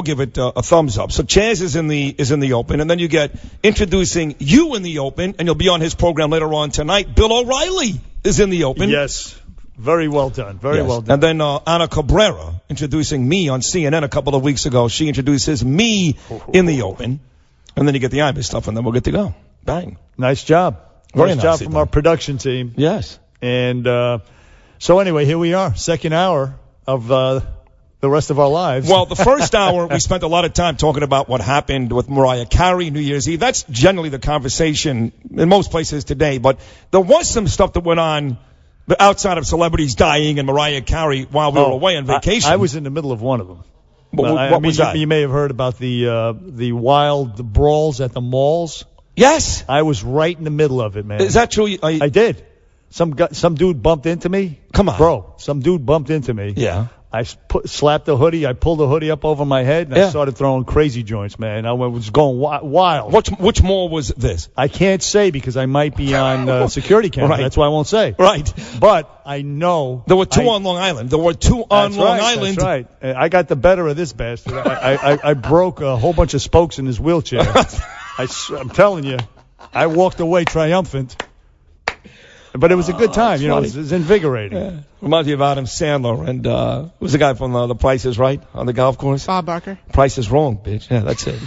give it a thumbs up. So Chaz is in the open, and then you get introducing you in the open, and you'll be on his program later on tonight. Bill O'Reilly is in the open. Yes. Very well done. Very well done. And then Ana Cabrera introducing me on CNN a couple of weeks ago. She introduces me in the open, and then you get the Ibis stuff, and then we'll get to go. Bang. Nice job. Very nice job done. from our production team. Yes. And so anyway, here we are, second hour of the rest of our lives. Well, the first hour, we spent a lot of time talking about what happened with Mariah Carey New Year's Eve. That's generally the conversation in most places today. But there was some stuff that went on outside of celebrities dying and Mariah Carey while we were away on vacation. I was in the middle of one of them. What was that? You may have heard about the wild brawls at the malls. Yes. I was right in the middle of it, man. Is that true? I did. Some dude bumped into me. Come on. Bro, some dude bumped into me. Yeah. I slapped the hoodie. I pulled the hoodie up over my head, and I started throwing crazy joints, man. I was going wild. Which mall was this? I can't say because I might be on security camera. Right. That's why I won't say. Right. But I know. There were two on Long Island. Island. That's right. I got the better of this bastard. I broke a whole bunch of spokes in his wheelchair. I'm telling you, I walked away triumphant. But it was a good time, it was invigorating. Yeah. Reminds me of Adam Sandler and who's the guy from The Price is Right on the golf course? Bob Barker. Price is Wrong, bitch. Yeah, that's it.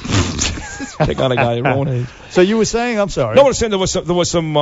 Take on a guy your own age. So you were saying, I'm sorry. No, I was saying there was some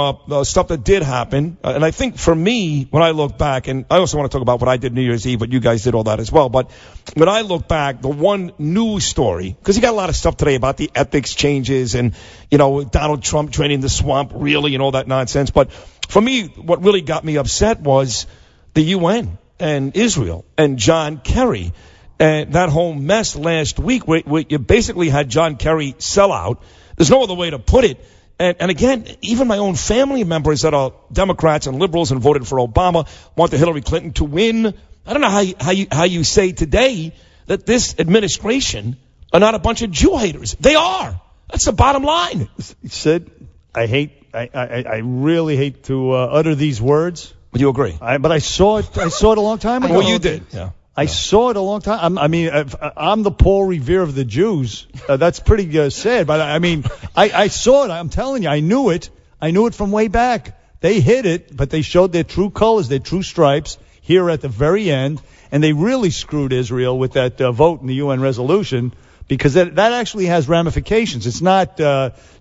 stuff that did happen, and I think for me, when I look back, and I also want to talk about what I did New Year's Eve, but you guys did all that as well. But when I look back, the one news story, because you got a lot of stuff today about the ethics changes and Donald Trump draining the swamp, really, and all that nonsense. But for me, what really got me upset was the UN and Israel and John Kerry. And that whole mess last week where you basically had John Kerry sell out. There's no other way to put it. And again, even my own family members that are Democrats and liberals and voted for Obama wanted Hillary Clinton to win. I don't know how you say today that this administration are not a bunch of Jew haters. They are. That's the bottom line. Sid, I really hate to utter these words. Would you agree? But I saw it a long time ago. Well, you did. Yeah. I saw it a long time. I'm the Paul Revere of the Jews. That's pretty sad. But I saw it. I'm telling you, I knew it. I knew it from way back. They hid it, but they showed their true colors, their true stripes here at the very end. And they really screwed Israel with that vote in the UN resolution. Because that actually has ramifications. It's not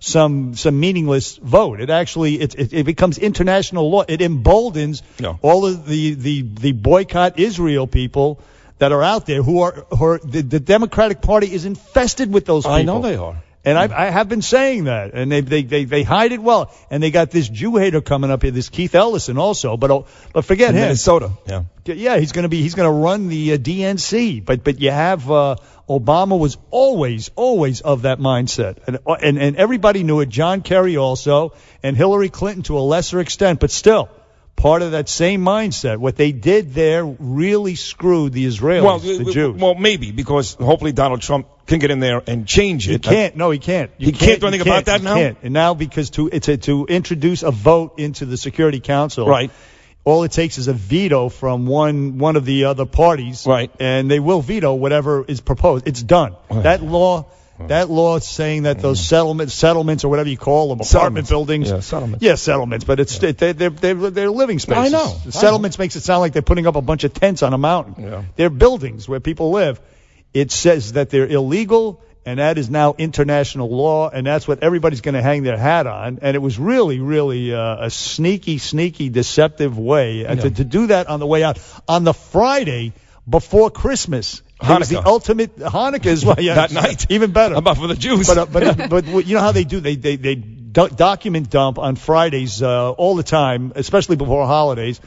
some meaningless vote. It actually it becomes international law. It emboldens all of the boycott Israel people that are out there who are the Democratic Party is infested with those people. I know they are. And I have been saying that, and they hide it well. And they got this Jew hater coming up here, this Keith Ellison also. But forget him. Minnesota. Yeah, he's gonna run the DNC. But you have Obama was always of that mindset, and everybody knew it. John Kerry also, and Hillary Clinton to a lesser extent, but still part of that same mindset. What they did there really screwed the Israelis, the Jews. Well, maybe because hopefully Donald Trump can get in there and change it. He can't. No, he can't. He can't do anything about that now? He can't. And now because to introduce a vote into the Security Council. Right. All it takes is a veto from one of the other parties. Right. And they will veto whatever is proposed. It's done. Right. That law saying that those settlements or whatever you call them, apartment buildings. Yeah, settlements. Yeah, settlements, but they're living spaces. I know. Settlements makes it sound like they're putting up a bunch of tents on a mountain. Yeah. They're buildings where people live. It says that they're illegal and that is now international law, and that's what everybody's going to hang their hat on. And it was really, really a sneaky, deceptive way to do that on the way out. On the Friday before Christmas. It was the ultimate Hanukkah as well. Yeah, that night. Even better. How about for the Jews? But you know how they do? They document dump on Fridays all the time, especially before holidays,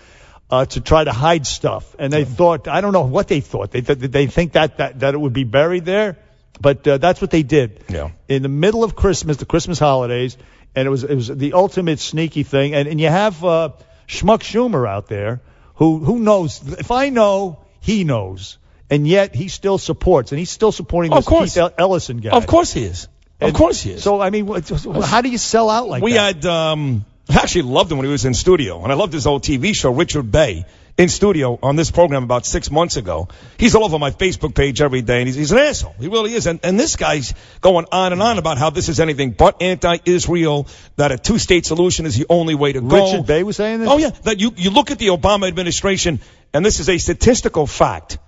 to try to hide stuff. And they thought, I don't know what they thought. They think that it would be buried there. But that's what they did. Yeah. In the middle of Christmas, the Christmas holidays, and it was the ultimate sneaky thing. And you have Schmuck Schumer out there who knows. If I know, he knows. And yet he still supports, and he's still supporting this Keith Ellison guy. Of course he is. Of course he is. So, I mean, how do you sell out like that? We had, I actually loved him when he was in studio, and I loved his old TV show, Richard Bay, in studio on this program about 6 months ago. He's all over my Facebook page every day, and he's an asshole. He really is. And this guy's going on and on about how this is anything but anti-Israel, that a two-state solution is the only way to go. Richard Bay was saying this? Oh, yeah. That you look at the Obama administration, and this is a statistical fact.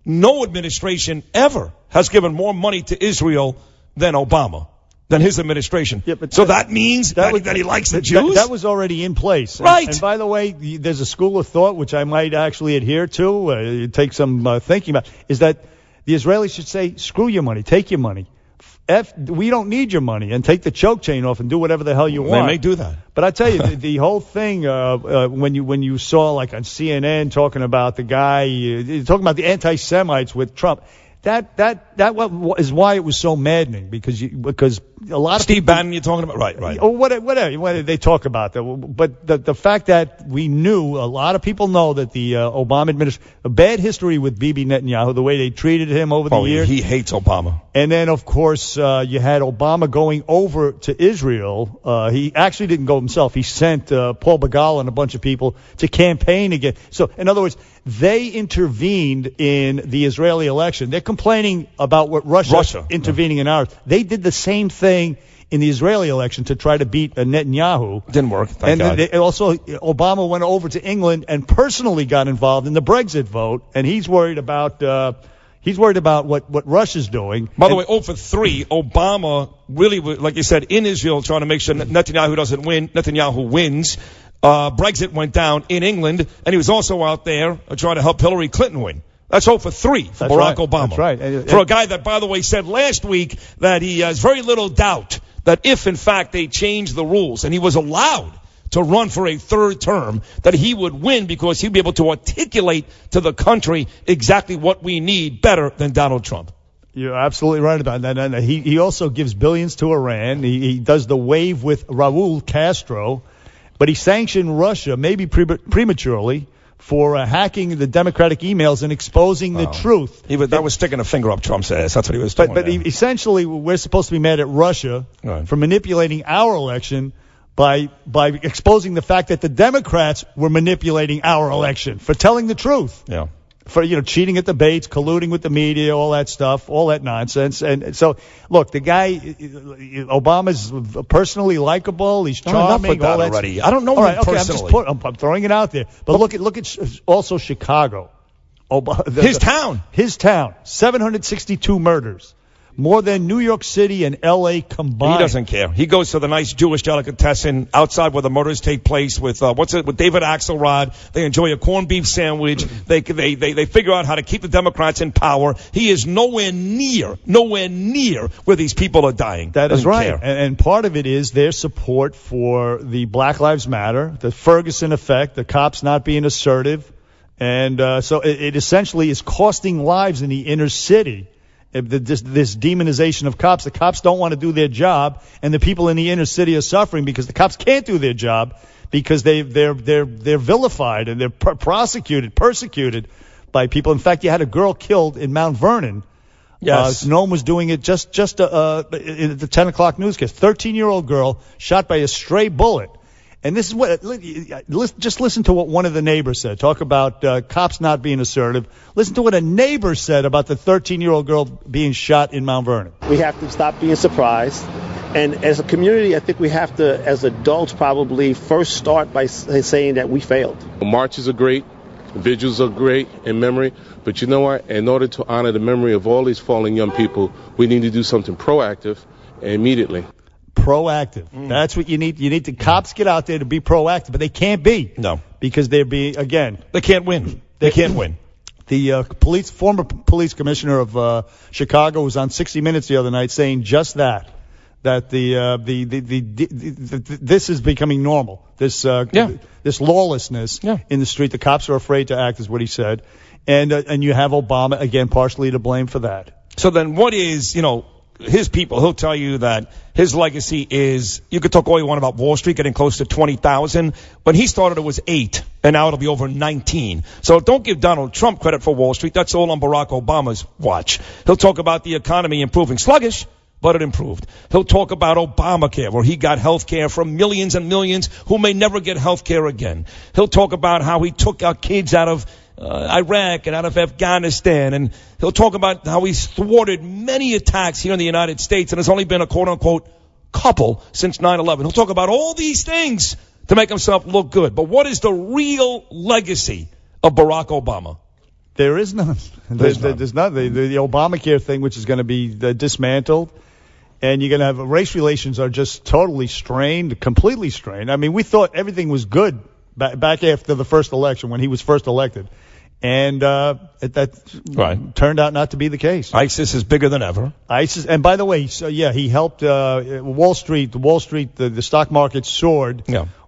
No administration ever has given more money to Israel than Obama, than his administration. Yeah, but so that means that he likes the Jews? That was already in place. Right. And by the way, there's a school of thought, which I might actually adhere to, take some thinking about, is that the Israelis should say, screw your money, take your money. We don't need your money, and take the choke chain off and do whatever the hell you want. They may do that. But I tell you, the whole thing, when you saw like on CNN talking about the guy, talking about the anti-Semites with Trump, that is why it was so maddening, because a lot of Steve Bannon you're talking about, right? Or whatever they talk about that. But the fact that we knew, a lot of people know that the Obama administration, a bad history with Bibi Netanyahu, the way they treated him over the years. He hates Obama. And then, of course, you had Obama going over to Israel. He actually didn't go himself. He sent Paul Begala and a bunch of people to campaign again. So, in other words, they intervened in the Israeli election. They're complaining about what Russia intervening in ours. They did the same thing in the Israeli election to try to beat Netanyahu. Didn't work, thank God. And also, Obama went over to England and personally got involved in the Brexit vote, and he's worried about what Russia's doing. By the way, 0 for 3, Obama really, like you said, in Israel trying to make sure Netanyahu doesn't win. Netanyahu wins. Brexit went down in England, and he was also out there trying to help Hillary Clinton win. That's 0 for 3 for Barack Obama. That's right. For a guy that, by the way, said last week that he has very little doubt that if, in fact, they change the rules and he was allowed to run for a third term, that he would win because he'd be able to articulate to the country exactly what we need better than Donald Trump. You're absolutely right about that. And he also gives billions to Iran. He does the wave with Raul Castro, but he sanctioned Russia, maybe prematurely, for hacking the Democratic emails and exposing the truth. That was sticking a finger up Trump's ass. That's what he was doing. But essentially, we're supposed to be mad at Russia for manipulating our election by exposing the fact that the Democrats were manipulating our election, for telling the truth. Yeah. For, cheating at debates, colluding with the media, all that stuff, all that nonsense. And so, look, the guy, Obama's personally likable. He's charming. All that already. I don't know him personally. I'm throwing it out there. But look at also Chicago. His town. 762 murders. More than New York City and L.A. combined. He doesn't care. He goes to the nice Jewish delicatessen outside where the murders take place with with David Axelrod. They enjoy a corned beef sandwich. They figure out how to keep the Democrats in power. He is nowhere near where these people are dying. That is right. Care. And part of it is their support for the Black Lives Matter, the Ferguson effect, the cops not being assertive. And so it essentially is costing lives in the inner city. This demonization of cops. The cops don't want to do their job, and the people in the inner city are suffering because the cops can't do their job because they're vilified and they're persecuted by people. In fact, you had a girl killed in Mount Vernon. Yes. No one was doing it just in the 10 o'clock newscast. 13-year-old girl shot by a stray bullet. And this is what, just listen to what one of the neighbors said. Talk about cops not being assertive. Listen to what a neighbor said about the 13-year-old girl being shot in Mount Vernon. We have to stop being surprised. And as a community, I think we have to, as adults, probably first start by saying that we failed. Marches are great. Vigils are great in memory, but you know what? In order to honor the memory of all these fallen young people, we need to do something proactive immediately. Proactive. That's what you need. You need the cops get out there to be proactive, but they can't be. No. Because they can't win. They can't win. The former police commissioner of Chicago was on 60 Minutes the other night saying just that this is becoming normal. This lawlessness in the street. The cops are afraid to act, is what he said, and you have Obama again partially to blame for that. So then, what is his people? He'll tell you that his legacy is. You could talk all you want about Wall Street getting close to 20,000. When he started, it was 8, and now it'll be over 19. So don't give Donald Trump credit for Wall Street. That's all on Barack Obama's watch. He'll talk about the economy improving, sluggish, but it improved. He'll talk about Obamacare, where he got health care for millions and millions who may never get health care again. He'll talk about how he took our kids out of Iraq and out of Afghanistan, and he'll talk about how he's thwarted many attacks here in the United States, and there's only been a quote-unquote couple since 9/11. He'll talk about all these things to make himself look good. But what is the real legacy of Barack Obama? There is none. There's none. The Obamacare thing, which is going to be dismantled. And you're going to have race relations are just totally strained, completely strained. I mean, we thought everything was good back after the first election when he was first elected. And that turned out not to be the case. ISIS is bigger than ever. ISIS, and by the way, he helped Wall Street. The stock market soared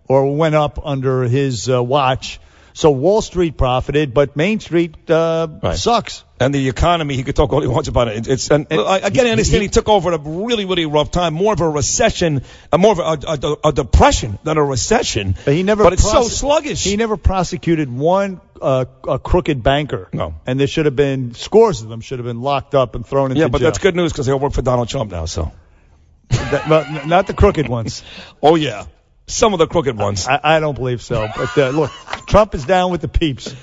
or went up under his watch. So Wall Street profited, but Main Street sucks. And the economy, he could talk all he wants about it. I understand he took over at a really, really rough time, more of a recession, more of a depression than a recession. But it's so sluggish. He never prosecuted one a crooked banker. No. And there should have been scores of them should have been locked up and thrown into jail. Yeah, but that's good news because they all work for Donald Trump now. So, not the crooked ones. Oh yeah. Some of the crooked ones. I don't believe so. But look, Trump is down with the peeps.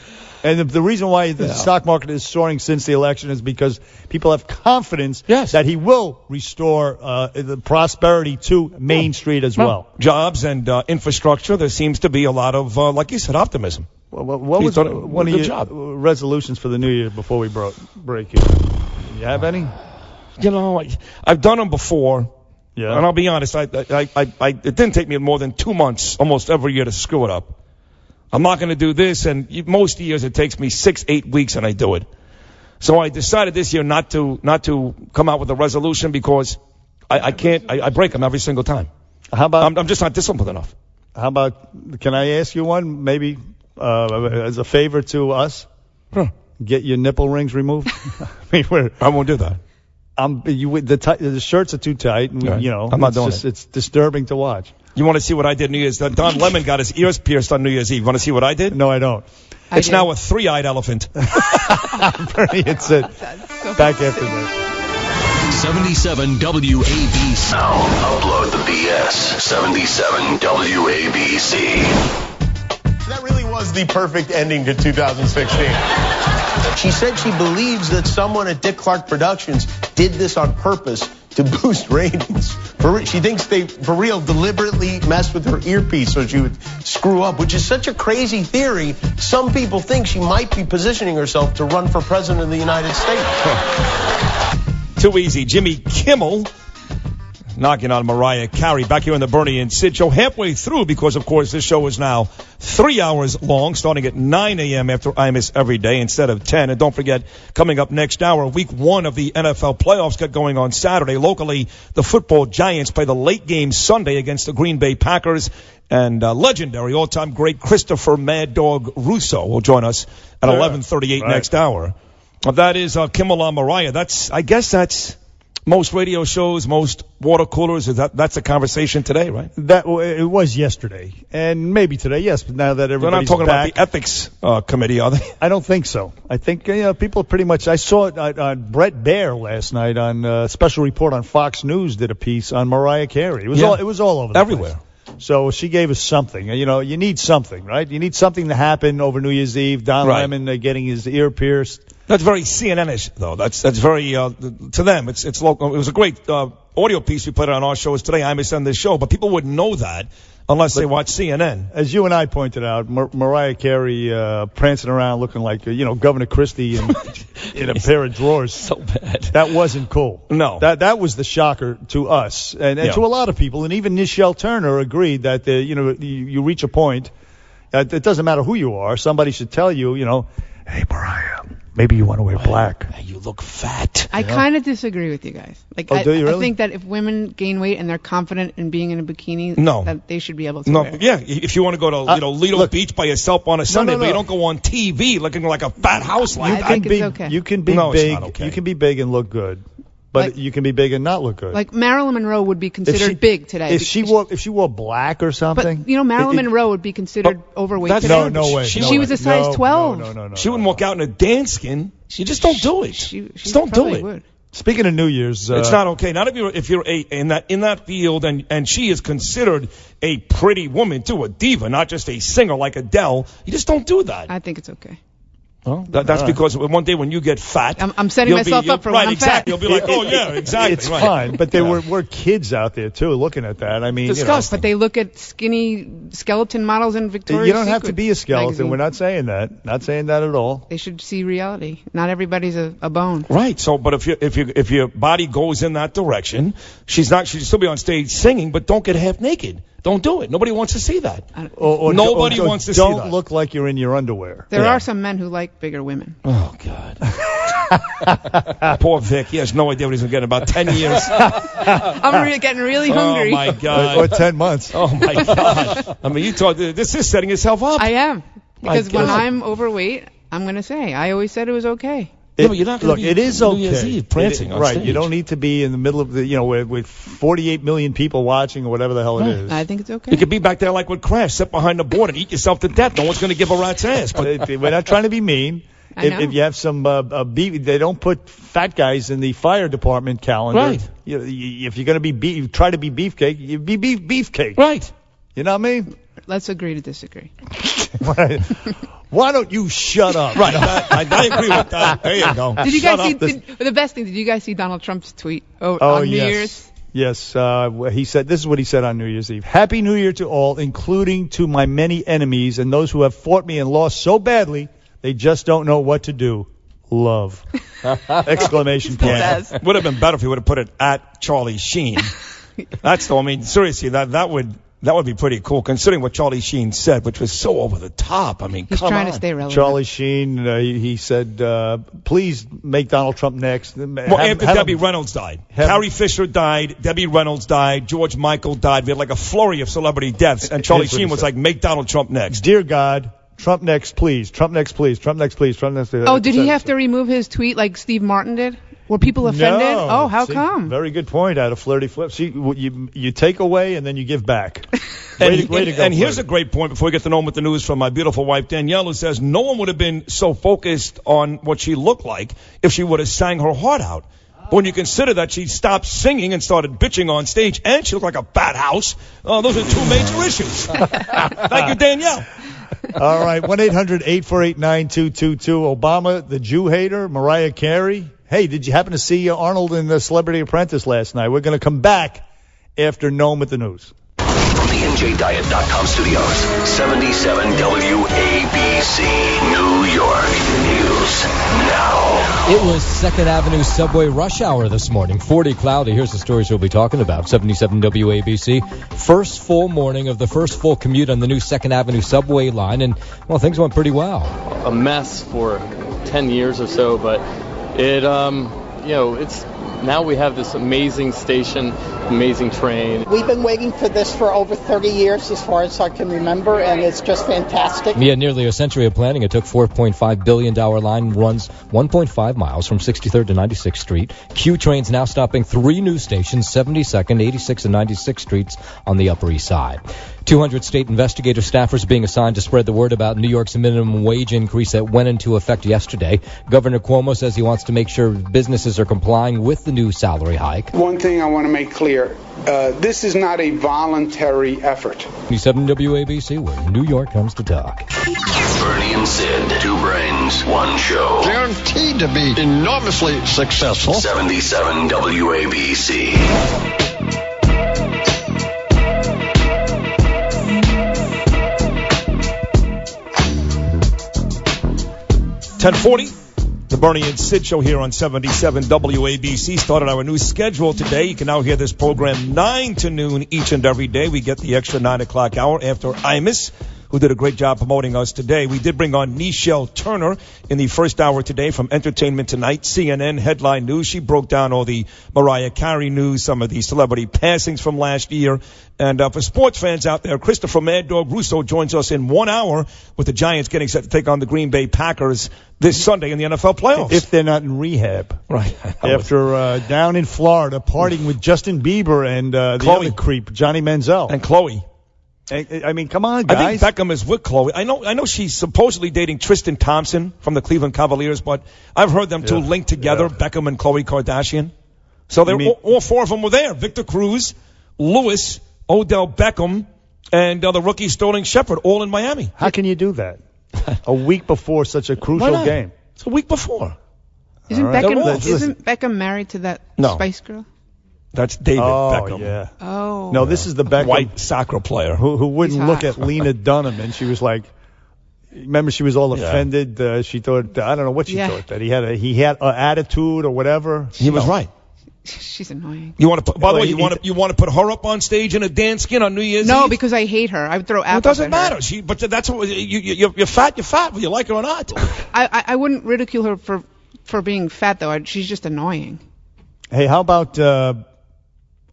And the reason why the stock market is soaring since the election is because people have confidence that he will restore the prosperity to Main Street as well. Jobs and infrastructure, there seems to be a lot of, like you said, optimism. What was one of your resolutions for the new year before we break here? You have any? I've done them before. Yeah. And I'll be honest, it didn't take me more than 2 months almost every year to screw it up. I'm not going to do this, and most years it takes me 6-8 weeks and I do it. So I decided this year not to come out with a resolution because I can't, I break them every single time. How about? I'm just not disciplined enough. How about, can I ask you one, maybe as a favor to us? Get your nipple rings removed? I won't do that. The shirts are too tight. And I'm not doing it. It's disturbing to watch. You want to see what I did New Year's? Don Lemon got his ears pierced on New Year's Eve. You want to see what I did? No, I don't. It's now a 3-eyed elephant. It's it. Back after this. 77 WABC. Now upload the BS. 77 WABC. That really was the perfect ending to 2016. She said she believes that someone at Dick Clark Productions did this on purpose to boost ratings. She thinks they, for real, deliberately messed with her earpiece so she would screw up, which is such a crazy theory. Some people think she might be positioning herself to run for president of the United States. Too easy. Jimmy Kimmel knocking on Mariah Carey back here in the Bernie and Sid show halfway through because, of course, this show is now 3 hours long, starting at 9 a.m. after I Miss Every Day instead of 10. And don't forget, coming up next hour, week 1 of the NFL playoffs get going on Saturday. Locally, the football Giants play the late game Sunday against the Green Bay Packers. And legendary all-time great Christopher Mad Dog Russo will join us at 11:38 next hour. That is Kimmel on Mariah. I guess that's most radio shows, most water coolers. That's a conversation today, right? It was yesterday, and maybe today, yes. But now that everybody's They're not talking back, about the ethics committee, are they? I don't think so. I think people pretty much. I saw it on Brett Baer last night on Special Report on Fox News did a piece on Mariah Carey. It was all over the everywhere. Place. So she gave us something. You need something, right? You need something to happen over New Year's Eve. Don Lemon getting his ear pierced. That's very CNN-ish, though. That's very to them. It's local. It was a great audio piece we put on our shows today. I miss this show, but people wouldn't know that unless they watch CNN. As you and I pointed out, Mariah Carey prancing around looking like, Governor Christie in a pair of drawers. So bad. That wasn't cool. No. That was the shocker to us and to a lot of people. And even Nichelle Turner agreed that, you reach a point, it doesn't matter who you are. Somebody should tell you, hey, Mariah, maybe you want to wear black. You look fat. I kind of disagree with you guys. Like, do you really? I think that if women gain weight and they're confident in being in a bikini, that they should be able to wear it. Yeah, if you want to go to Lido Beach by yourself on a Sunday, but you don't go on TV looking like a fat house like that. I think it's okay. You can be big. It's not okay. You can be big and look good. But you can be big and not look good. Like Marilyn Monroe would be considered big today. If she wore black or something. But Marilyn Monroe would be considered overweight today. No way. She was a size 12. No. She wouldn't walk out in a dance skin. You just don't do it. She just don't do it. Would. Speaking of New Year's, it's not okay. Not if you're in that field, and she is considered a pretty woman too, a diva, not just a singer like Adele. You just don't do that. I think it's okay. Well, that's because one day when you get fat, I'm setting myself up for when I'm fat. You'll be like, oh yeah, exactly. It's fine, but there were kids out there too looking at that. I mean, disgusting. But they look at skinny skeleton models in Victoria's You don't Secret have to be a skeleton. magazine. We're not saying that. Not saying that at all. They should see reality. Not everybody's a bone. Right. So, but if your body goes in that direction, she should still be on stage singing, but don't get half naked. Don't do it. Nobody wants to see that. Nobody wants to see that. Don't look like you're in your underwear. There are some men who like bigger women. Oh, God. Poor Vic. He has no idea what he's going to get in about 10 years. I'm getting really hungry. Oh, my God. Or 10 months. Oh, my God. I mean, this is setting itself up. I am. Because when I'm overweight, I'm going to say, I always said it was okay. But you're not going to be it is New okay. Year's Eve prancing on stage. You don't need to be in the middle of with 48 million people watching or whatever the hell it is. I think it's okay. You could be back there like with Crash, sit behind the board and eat yourself to death. No one's going to give a rat's ass. But we're not trying to be mean. If you have some beef, they don't put fat guys in the fire department calendar. Right. If you're going to be try to be beefcake, you be beefcake. Right. You know what I mean? Let's agree to disagree. Right. Why don't you shut up? Right. I agree with that. There you go. Did you guys see the best thing? Did you guys see Donald Trump's tweet on New Year's? Yes. He said, this is what he said on New Year's Eve. Happy New Year to all, including to my many enemies and those who have fought me and lost so badly they just don't know what to do. Love. Exclamation point. Would have been better if he would have put it at Charlie Sheen. Seriously, that would be pretty cool, considering what Charlie Sheen said, which was so over the top. I mean, he's trying to stay relevant. Charlie Sheen, he said, please make Donald Trump next. Well, after Debbie Reynolds died. Carrie Fisher died. Debbie Reynolds died. George Michael died. We had like a flurry of celebrity deaths, and Charlie Sheen was like, make Donald Trump next. Dear God, Trump next, please. Trump next, please. Trump next, please. Trump next, please. Oh, did he have to remove his tweet like Steve Martin did? Were people offended? No. Oh, how come? Very good point. I had a flirty flip. See, you take away and then you give back. Way to go, and here's a great point before we get to know with the news from my beautiful wife Danielle, who says no one would have been so focused on what she looked like if she would have sang her heart out. But when you consider that she stopped singing and started bitching on stage, and she looked like a fat house, those are two major issues. Thank you, Danielle. All right, 1-800-848-9222. Obama, the Jew hater, Mariah Carey. Hey, did you happen to see Arnold in the Celebrity Apprentice last night? We're going to come back after Noam with the news. From the NJDiet.com studios, 77 WABC, New York. News now. It was 2nd Avenue subway rush hour this morning. 40 cloudy. Here's the stories we'll be talking about. 77 WABC. First full morning of the first full commute on the new 2nd Avenue subway line. And, well, things went pretty well. A mess for 10 years or so, but it, it's now we have this amazing station, amazing train. We've been waiting for this for over 30 years as far as I can remember, and it's just fantastic. Yeah, nearly a century of planning. It took $4.5 billion line, runs 1.5 miles from 63rd to 96th Street. Q trains now stopping 3 new stations, 72nd, 86th, and 96th Streets on the Upper East Side. 200 state investigator staffers being assigned to spread the word about New York's minimum wage increase that went into effect yesterday. Governor Cuomo says he wants to make sure businesses are complying with the new salary hike. One thing I want to make clear, this is not a voluntary effort. 7 WABC, where New York comes to talk. Bernie and Sid, 2 brains, 1 show. Guaranteed to be enormously successful. 77 WABC. 10:40. The Bernie and Sid show here on 77 WABC started our new schedule today. You can now hear this program 9 to noon each and every day. We get the extra 9 o'clock hour after Imus, who did a great job promoting us today. We did bring on Nichelle Turner in the first hour today from Entertainment Tonight, CNN Headline News. She broke down all the Mariah Carey news, some of the celebrity passings from last year. And for sports fans out there, Chris Mad Dog Russo joins us in 1 hour with the Giants getting set to take on the Green Bay Packers this Sunday in the NFL playoffs. If they're not in rehab. Right. After down in Florida partying with Justin Bieber and the other creep, Johnny Manziel. And Chloe. I mean, come on, guys. I think Beckham is with Chloe. I know she's supposedly dating Tristan Thompson from the Cleveland Cavaliers, but I've heard them two linked together, Beckham and Khloe Kardashian. So all four of them were there. Victor Cruz, Lewis, Odell Beckham, and the rookie Sterling Shepard, all in Miami. How can you do that? A week before such a crucial game. It's a week before. Isn't Beckham married to that Spice Girl? That's David Beckham. Yeah. Oh. No, this is the Beckham. White soccer player. Who wouldn't look at Lena Dunham, and she was like, remember she was all offended. She thought, I don't know what she thought, that he had an attitude or whatever. He was right. She's annoying. You want to? By the way, you want to put her up on stage in a dance skin on New Year's Eve? No, because I hate her. I would throw apples. It doesn't at her. matter. But that's what you're fat. You're fat, whether you like her or not. I wouldn't ridicule her for being fat though. She's just annoying. Hey, how about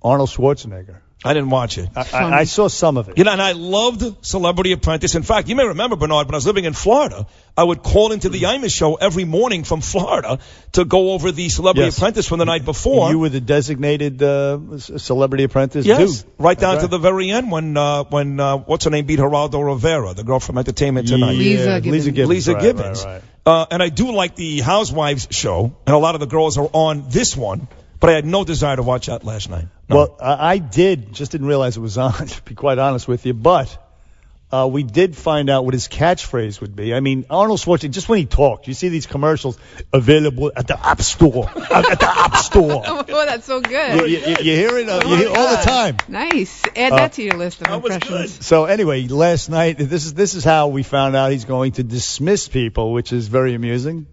Arnold Schwarzenegger? I didn't watch it. I saw some of it. You know, and I loved Celebrity Apprentice. In fact, you may remember, Bernard, when I was living in Florida, I would call into the Imus show every morning from Florida to go over the Celebrity Apprentice from the night before. You were the designated Celebrity Apprentice dude. Right down right. to the very end when what's her name beat Geraldo Rivera, the girl from Entertainment Tonight. Lisa Gibbons. Right. And I do like the Housewives show, and a lot of the girls are on this one. But I had no desire to watch that last night. No. Well, I just didn't realize it was on, to be quite honest with you. But we did find out what his catchphrase would be. I mean, Arnold Schwarzenegger, just when he talked, you see these commercials, available at the App Store. At the App Store. Oh, that's so good. You hear it you hear all the time. Nice. Add that to your list of impressions. So anyway, last night, this is how we found out he's going to dismiss people, which is very amusing.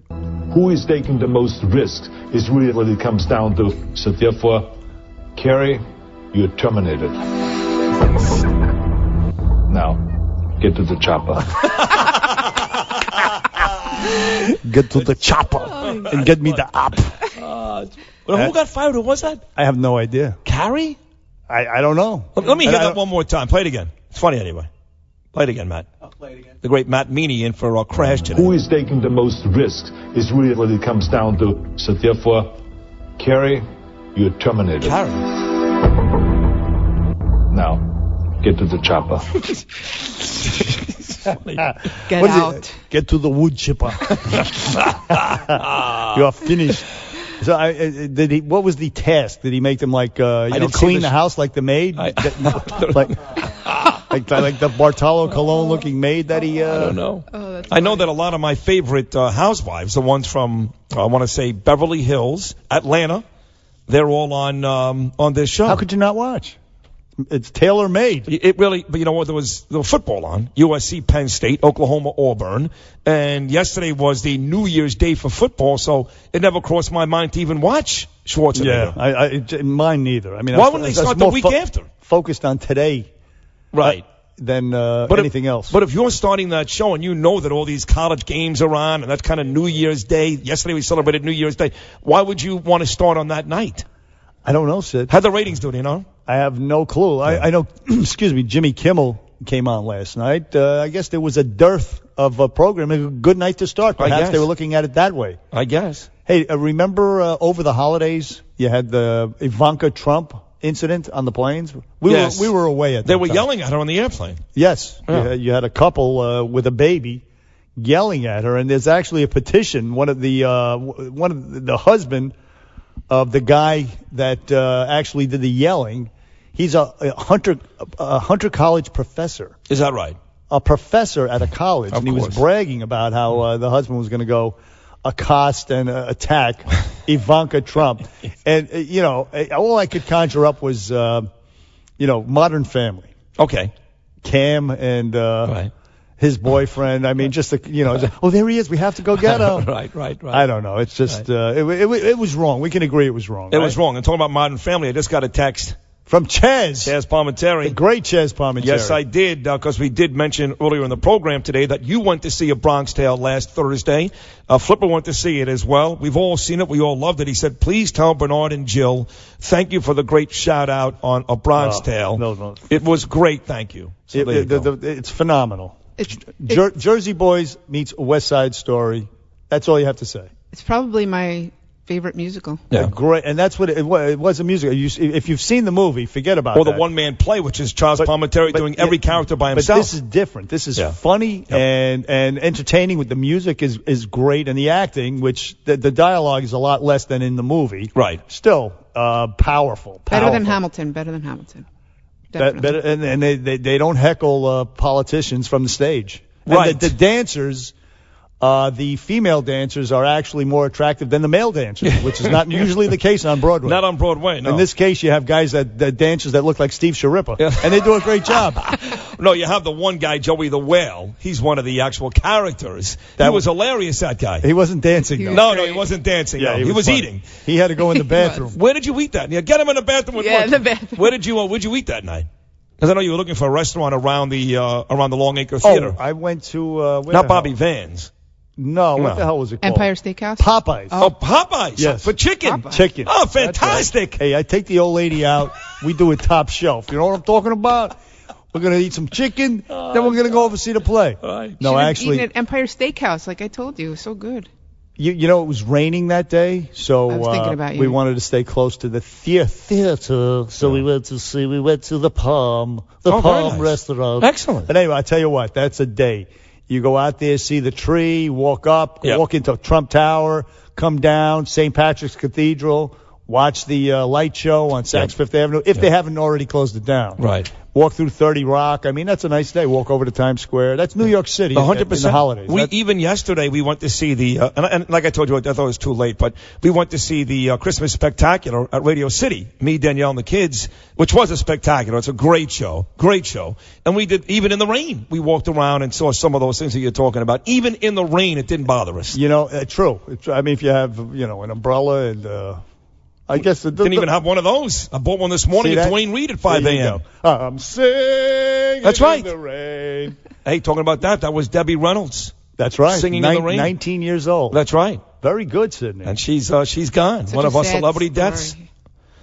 Who is taking the most risks is really what it comes down to. So therefore, Kerry, you're terminated. Now, get to the chopper. Get to the chopper and get me the app. Who got fired? Who was that? I have no idea. Carrie? I don't know. Let me hear that one more time. Play it again. It's funny anyway. Play it again, Matt. I'll play it again. The great Matt Meany in for Crash today. Who is taking the most risks is really what it comes down to. So therefore, Kerry, you're terminated. Carrie? Now, get to the chopper. Get out. Get to the wood chipper. You are finished. So what was the task? Did he make them like clean the house like the maid? like the Bartolo Colon looking maid that he I don't know. I know that a lot of my favorite housewives, the ones from I want to say Beverly Hills, Atlanta, they're all on this show. How could you not watch? It's tailor-made. It really, but you know what? There was football on. USC, Penn State, Oklahoma, Auburn. And yesterday was the New Year's Day for football, so it never crossed my mind to even watch Schwarzenegger. Yeah, mine neither. I mean, why wouldn't they start the week after? Focused on today. Right. Than anything else. But if you're starting that show and you know that all these college games are on and that's kind of New Year's Day, yesterday we celebrated New Year's Day, why would you want to start on that night? I don't know, Sid. How'd the ratings do, do you know? I have no clue. Yeah. I know, excuse me, Jimmy Kimmel came on last night. I guess there was a dearth of a program. A good night to start. Perhaps they were looking at it that way. I guess. Hey, remember over the holidays you had the Ivanka Trump incident on the planes? We were away at that They were time. yelling at her on the airplane. Yes. Yeah. You had a couple with a baby yelling at her, and there's actually a petition. One of the husband of the guy that actually did the yelling, he's a Hunter College professor. Is that right? A professor at a college, and he was bragging about how the husband was going to go accost and attack Ivanka Trump. And, all I could conjure up was, Modern Family. Okay. Cam and his boyfriend. I mean, just oh, there he is. We have to go get him. Right. I don't know. It's just it was wrong. We can agree it was wrong. It was wrong. And talking about Modern Family, I just got a text from Chaz Palminteri. The great Chaz Palminteri. Yes, I did, because we did mention earlier in the program today that you went to see A Bronx Tale last Thursday. Flipper went to see it as well. We've all seen it. We all loved it. He said, please tell Bernard and Jill, thank you for the great shout-out on A Bronx Tale. No. It was great. Thank you. So it's phenomenal. Jersey Boys meets a West Side Story. That's all you have to say. It's probably my favorite musical. Yeah, great, and that's what it was. A musical. If you've seen the movie, forget about it. Or the one-man play, which is Charles Palminteri doing every character by himself. But this is different. This is funny and entertaining. With the music is great, and the acting, which the dialogue is a lot less than in the movie. Right. Still powerful. Better than Hamilton. Better, and they don't heckle politicians from the stage. Right. And the dancers. The female dancers are actually more attractive than the male dancers, which is not usually the case on Broadway. Not on Broadway, no. In this case, you have guys that dancers that look like Steve Sharippa, and they do a great job. No, you have the one guy, Joey the Whale. He's one of the actual characters. He was hilarious, that guy. He wasn't dancing, though. No, he wasn't dancing. Yeah, he was eating. He had to go in the bathroom. Where did you eat that? Yeah, get him in the bathroom with in the bathroom. Where'd you eat that night? Because I know you were looking for a restaurant around the Longacre Theater. Oh, I went to not Bobby Van's. No, what the hell was it called? Empire Steakhouse? Popeyes. Oh, Popeyes. Yes. For chicken. Chicken. Oh, fantastic. Right. Hey, I take the old lady out. We do it top shelf. You know what I'm talking about? We're going to eat some chicken, then we're going to go over see the play. Right. No, actually. Eaten at Empire Steakhouse, like I told you. It was so good. You know, it was raining that day, so I was thinking about you. We wanted to stay close to the theater, so we went to the Palm nice. restaurant. Excellent. But anyway, I tell you what, that's a day. You go out there, see the tree, walk up, walk into Trump Tower, come down, St. Patrick's Cathedral, watch the light show on Saks Fifth Avenue, if they haven't already closed it down. Right. Walk through 30 Rock. I mean, that's a nice day. Walk over to Times Square. That's New York City 100%. in the holidays. Even yesterday, we went to see the, and like I told you, I thought it was too late, but we went to see the Christmas Spectacular at Radio City. Me, Danielle, and the kids, which was a spectacular. It's a great show. And we did, even in the rain, we walked around and saw some of those things that you're talking about. Even in the rain, it didn't bother us. You know, true. I mean, if you have, an umbrella and, I guess didn't even have one of those. I bought one this morning at Dwayne Reed at 5 a.m. I'm singing That's right. in the rain. Hey, talking about that was Debbie Reynolds. That's right. Singing in the rain. 19 years old. That's right. Very good, Sydney. And she's gone. One of our celebrity deaths.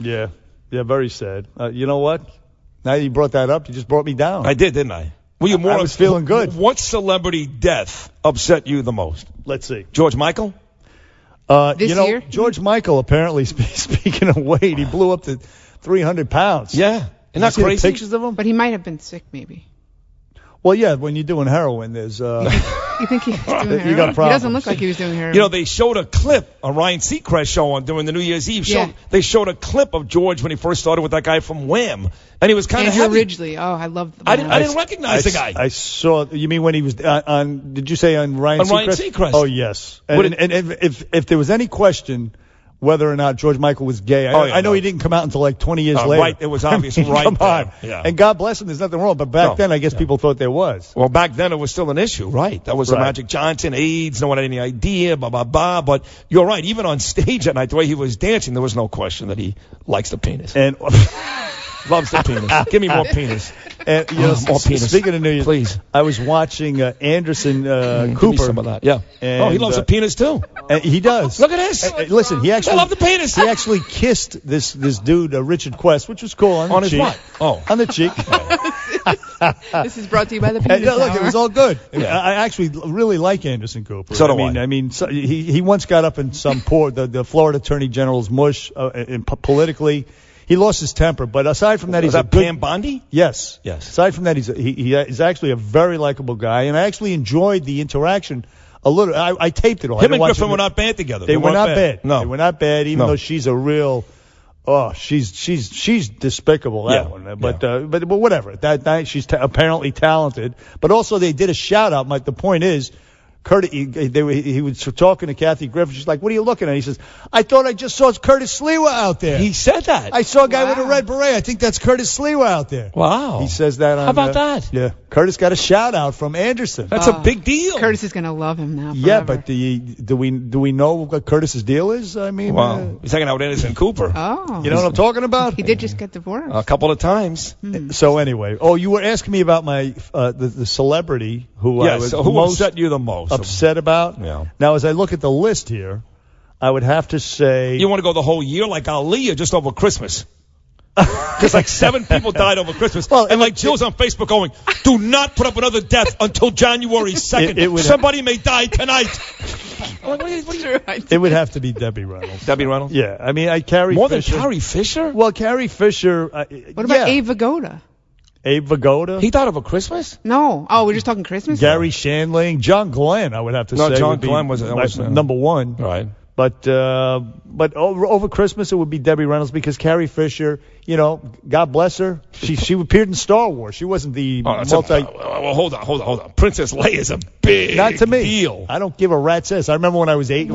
Yeah, very sad. You know what? Now you brought that up, you just brought me down. I did, didn't I? Were you more? I was feeling good. What celebrity death upset you the most? Let's see. George Michael? Year? George Michael, apparently, speaking of weight, he blew up to 300 pounds. Yeah. Isn't that crazy? See the pictures of him? But he might have been sick, maybe. Well, yeah, when you're doing heroin, there's... You think he was doing heroin? You got problems. He doesn't look like he was doing heroin. You know, they showed a clip, a Ryan Seacrest show during the New Year's Eve show. Yeah. They showed a clip of George when he first started with that guy from Wham! And he was kind of Andrew heavy. Ridgely. Oh, I love the I didn't recognize the guy. I saw... You mean when he was on... Did you say on Ryan Seacrest? On Ryan Seacrest. Oh, yes. And if there was any question whether or not George Michael was gay, I know he didn't come out until like 20 years later. Right, it was obvious. Right come there. on. Yeah. And God bless him, there's nothing wrong. But back then, I guess people thought there was. Well, back then it was still an issue, right? That was the Right. Magic Johnson, AIDS, no one had any idea, blah, blah, blah. But you're right, even on stage that night, the way he was dancing, there was no question that he likes the penis. And loves the penis. Give me more penis. And, more penis. Speaking of New Year's, please. I was watching Anderson Give Cooper. me some of that. Yeah. And, he loves the penis too. He does. Look at this. Listen, he actually I love the penis. He actually kissed this dude, Richard Quest, which was cool on the his cheek. what? Oh, on the cheek. This is brought to you by the Penis Look, Hour. it was all good. Yeah. I actually really like Anderson Cooper. So do I. I mean, he once got up in some the Florida Attorney General's mush politically. He lost his temper, but aside from that, was that Pam Bondi? Yes. Yes. Aside from that, he's actually a very likable guy, and I actually enjoyed the interaction a little. I taped it all. Him and Griffin were not bad together. They were not bad. No, they were not bad. Even though she's a real. Oh, she's despicable, that one. But whatever. That night she's apparently talented. But also they did a shout out. The point is, Curtis, he was talking to Kathy Griffin. She's like, "What are you looking at?" He says, "I thought I just saw Curtis Sliwa out there." He said that. I saw a guy with a red beret. I think that's Curtis Sliwa out there. Wow. He says that. How about that? Yeah. Curtis got a shout out from Anderson. That's a big deal. Curtis is going to love him now. Yeah, but do we know what Curtis's deal is? I mean, he's hanging out with Anderson Cooper. Oh. You know what I'm talking about? He did just get divorced. A couple of times. So anyway, you were asking me about my the celebrity who I was who upset you the most? Upset about? Yeah. Now, as I look at the list here, I would have to say... You want to go the whole year like Ali or just over Christmas? Because like 7 people died over Christmas. Well, and like Jill's on Facebook going, do not put up another death until January 2nd. Somebody may die tonight. It would have to be Debbie Reynolds. Debbie Reynolds? Yeah. I mean, Carrie More Fisher. than Carrie Fisher? Well, Carrie Fisher... what about Abe Vigoda? Abe Vigoda? He died over Christmas? No. Oh, we're just talking Christmas? Gary Shandling. John Glenn, I would have to say. No, John Glenn was number one. Right. But over Christmas, it would be Debbie Reynolds because Carrie Fisher, God bless her, she appeared in Star Wars. She wasn't the well, hold on. Princess Leia's a big Not to me. deal. I don't give a rat's ass. I remember when I was 8,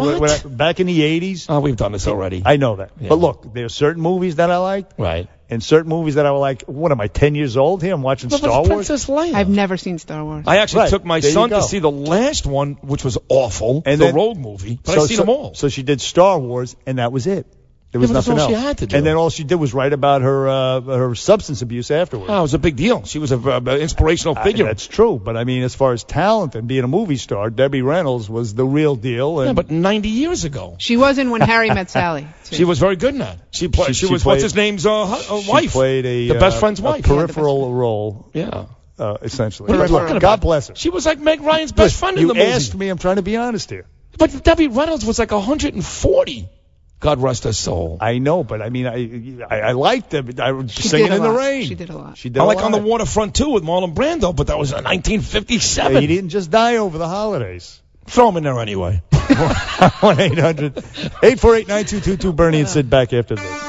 back in the 80s. Oh, we've done this already. I know that. Yeah. But look, there are certain movies that I liked. Right. And certain movies that I was like, what am I, 10 years old here? I'm watching Star Wars. Princess Leia. I've never seen Star Wars. I actually took my son to see the last one, which was awful, and the road movie. But I've seen them all. So she did Star Wars, and that was it. There was nothing else. She had to do. And then all she did was write about her substance abuse afterwards. Oh, it was a big deal. She was an inspirational figure. That's true. But, I mean, as far as talent and being a movie star, Debbie Reynolds was the real deal. And but 90 years ago. She was in When Harry Met Sally, too. She was very good in that. She was what's his name's wife. She played the best friend's wife. A peripheral role. Yeah. Essentially. What are you talking about? God bless her. She was like Meg Ryan's best friend in the movie. You asked me. I'm trying to be honest here. But Debbie Reynolds was like 140. God rest her soul. I know, but I mean, I liked it. I was singing in the rain. She did a lot. She did a lot. On the Waterfront too with Marlon Brando, but that was in 1957. He didn't just die over the holidays. Throw him in there anyway. 1-800-848-9222. Bernie and Sid back after this.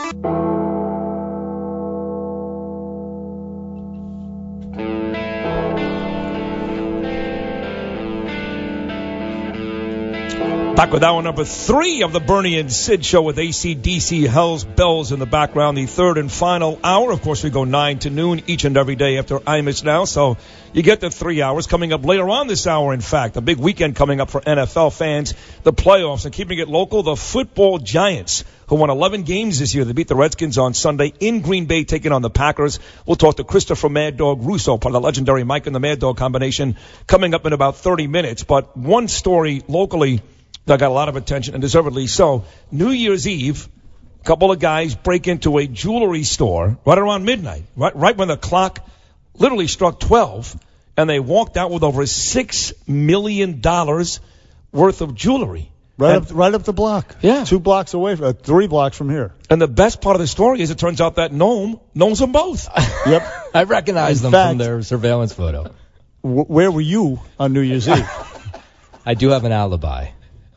Back with hour number 3 of the Bernie and Sid show with AC/DC Hell's Bells in the background. The third and final hour. Of course, we go 9 to noon each and every day after Imus now. So you get the 3 hours. Coming up later on this hour, in fact, a big weekend coming up for NFL fans. The playoffs, and keeping it local, the football Giants, who won 11 games this year. They beat the Redskins on Sunday in Green Bay, taking on the Packers. We'll talk to Christopher Mad Dog Russo, part of the legendary Mike and the Mad Dog combination, coming up in about 30 minutes. But one story locally that got a lot of attention, and deservedly so. New Year's Eve, a couple of guys break into a jewelry store right around midnight, right when the clock literally struck 12, and they walked out with over $6 million worth of jewelry. Right up the block. Yeah. 2 blocks away, 3 blocks from here. And the best part of the story is it turns out that Gnome knows them both. Yep. I recognize them from their surveillance photo. Where were you on New Year's Eve? I do have an alibi.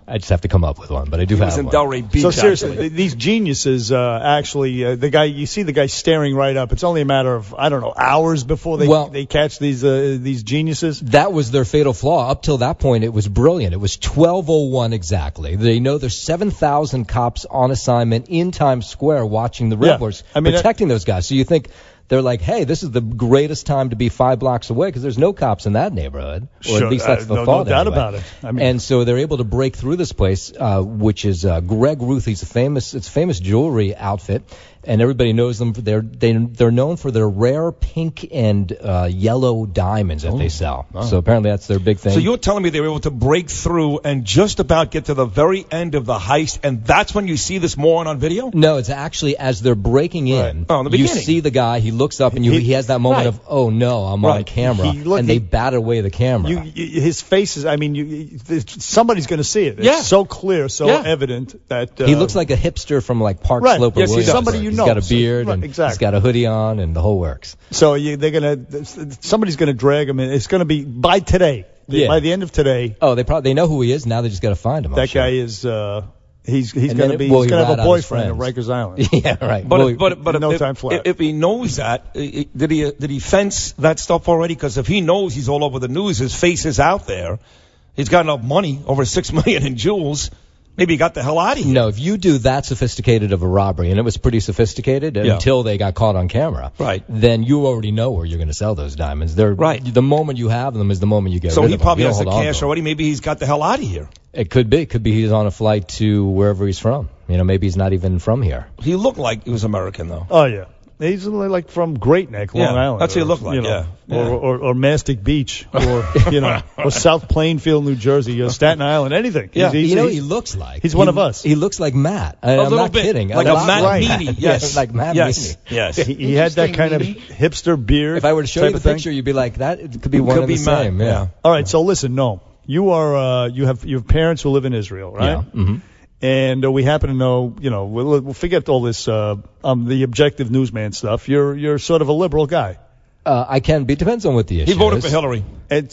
I just have to come up with one, but I do have one. Delray Beach, so seriously, these geniuses the guy staring right up. It's only a matter of, I don't know, hours before they catch these geniuses. That was their fatal flaw. Up till that point, it was brilliant. It was 12:01 exactly. They know there's 7,000 cops on assignment in Times Square watching the revelers, protecting those guys. So you think they're like, hey, this is the greatest time to be 5 blocks away because there's no cops in that neighborhood. Or at least that's the thought. No doubt about it. And so they're able to break through this place, which is Greg Ruth. He's it's a famous jewelry outfit, and everybody knows them. They're known for their rare pink and yellow diamonds that they sell. Oh. So apparently that's their big thing. So you're telling me they were able to break through and just about get to the very end of the heist, and that's when you see this moron on video? No, it's actually as they're breaking in. Oh, in the beginning. You see the guy. He looks up and he has that moment of, oh no, I'm on camera, and they bat away the camera. His face is, somebody's going to see it. It's so clear, so evident that he looks like a hipster from like Park Slope. Yes, Williams. Somebody He's got a beard and he's got a hoodie on and the whole works. So somebody's going to drag him in. It's going to be by today. By the end of today. Oh, they know who he is. Now they just got to find him. That guy is. He's going to have a boyfriend at Rikers Island. Yeah, right. But no time flat. If he knows that, did he fence that stuff already? Because if he knows he's all over the news, his face is out there. He's got enough money, over $6 million in jewels. Maybe he got the hell out of here. No, if you do that sophisticated of a robbery, and it was pretty sophisticated until they got caught on camera, right? Then you already know where you're going to sell those diamonds. They're right. The moment you have them is the moment you get rid of them. So he probably has the cash already. Maybe he's got the hell out of here. It could be. Could be he's on a flight to wherever he's from. Maybe he's not even from here. He looked like he was American, though. Oh, yeah. He's like from Great Neck, Long Island. That's what he looked like, Or Mastic Beach, or, or South Plainfield, New Jersey, Staten Island, anything. Yeah. He looks like? He's one of us. He looks like Matt. I'm not kidding. Like a Matt Meany. Yes. Like Matt Meany. Yes. He had that kind of hipster beard. If I were to show you the picture, you'd be like, that it could be one of the same. Yeah. All right, so listen, no. You are, you have parents who live in Israel, right? Yeah. Mm-hmm. And we happen to know, we'll forget all this, the objective newsman stuff. You're sort of a liberal guy. I can be. Depends on what the issue is. He voted for Hillary.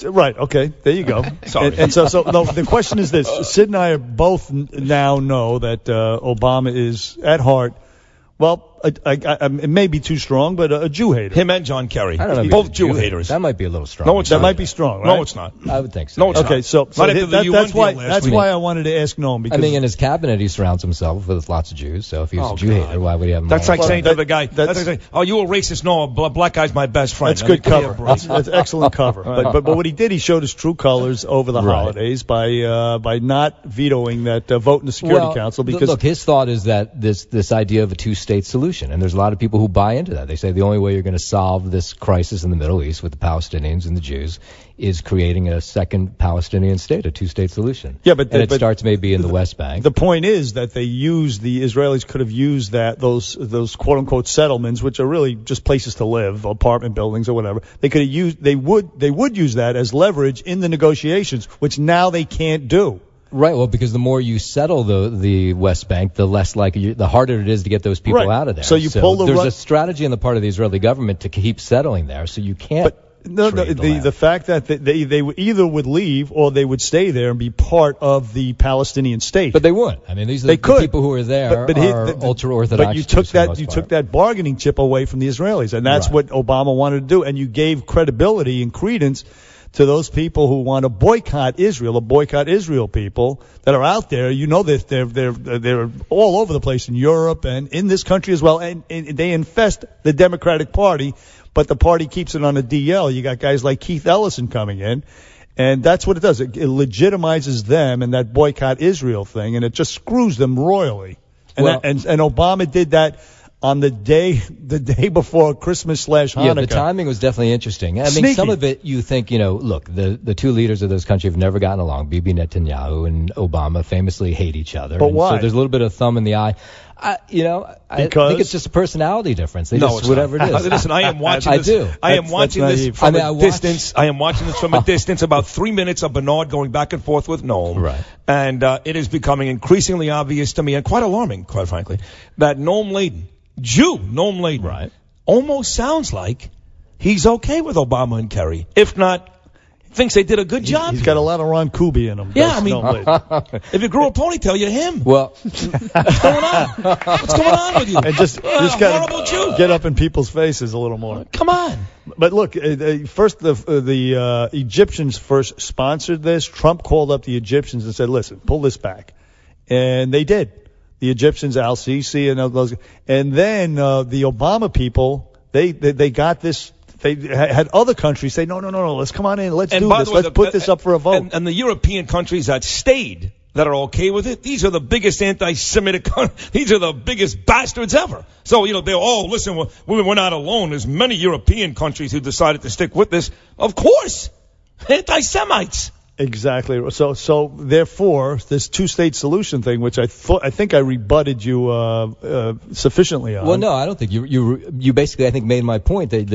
Right. Okay. There you go. Sorry. And so no, the question is this. Sid and I are both now know that Obama is at heart, well, it may be too strong, but a Jew hater. Him and John Kerry. I don't know. Both Jew haters. That might be a little strong. No, it's that not. might be strong, right? No, it's not. I would think so. No, it's okay, not. so that's that's why I wanted to ask Noam. Because in his cabinet, he surrounds himself with lots of Jews. So if he's a Jew hater, why would he have him? That's like saying to the guy, that's like saying, oh, you a racist? No, a black guy's my best friend. That's good cover. That's excellent cover. But what he did, he showed his true colors over the holidays by not vetoing that vote in the Security Council. Because look, his thought is that this idea of a two-state solution, and there's a lot of people who buy into that. They say the only way you're going to solve this crisis in the Middle East with the Palestinians and the Jews is creating a second Palestinian state, a two-state solution. Yeah, but it starts maybe in the West Bank. The point is that the Israelis could have used those quote-unquote settlements, which are really just places to live, apartment buildings or whatever. They could have used. They would use that as leverage in the negotiations, which now they can't do. Right, well, because the more you settle the West Bank, the less likely, the harder it is to get those people out of there. So you pull there's a strategy on the part of the Israeli government to keep settling there, so you can't. The fact that they either would leave or they would stay there and be part of the Palestinian state. But they would. I mean, these are the people who are there are ultra-Orthodox. But you took that bargaining chip away from the Israelis, and that's what Obama wanted to do. And you gave credibility and credence to those people who want to boycott Israel, the boycott Israel people that are out there. You know that they're all over the place in Europe and in this country as well, and they infest the Democratic Party, but the party keeps it on a DL. You got guys like Keith Ellison coming in, and that's what it does. It legitimizes them and that boycott Israel thing, and it just screws them royally. And Obama did that on the day before Christmas/Hanukkah. Yeah, the timing was definitely interesting. I mean, some of it you think, look, the two leaders of this country have never gotten along. Bibi Netanyahu and Obama famously hate each other. But why? So there's a little bit of thumb in the eye. I think it's just a personality difference. Whatever it is. Listen, I am watching this. I do. I am watching this from a distance. I am watching this from a distance. About 3 minutes of Bernard going back and forth with Noam. Right. And it is becoming increasingly obvious to me, and quite alarming, quite frankly, that Noam Laden, right, almost sounds like he's okay with Obama and Kerry. If not, thinks they did a good job. He's got a lot of Ron Kuby in him. Yeah, I mean, if you grew a ponytail, you're him. Well, what's going on? What's going on with you? And just horrible Jew. Get up in people's faces a little more. Come on. But look, first the Egyptians first sponsored this. Trump called up the Egyptians and said, "Listen, pull this back," and they did. The Egyptians, Al-Sisi, and those, and then the Obama people, they got this. They had other countries say, no, let's come on in, let's do this, let's put this up for a vote. And the European countries that stayed, that are okay with it, these are the biggest anti-Semitic, these are the biggest bastards ever. So, they're all, listen, we're not alone. There's many European countries who decided to stick with this. Of course, anti-Semites. Exactly. So therefore, this two-state solution thing, which I think I rebutted you sufficiently on. Well, no, I don't think you basically, I think, made my point that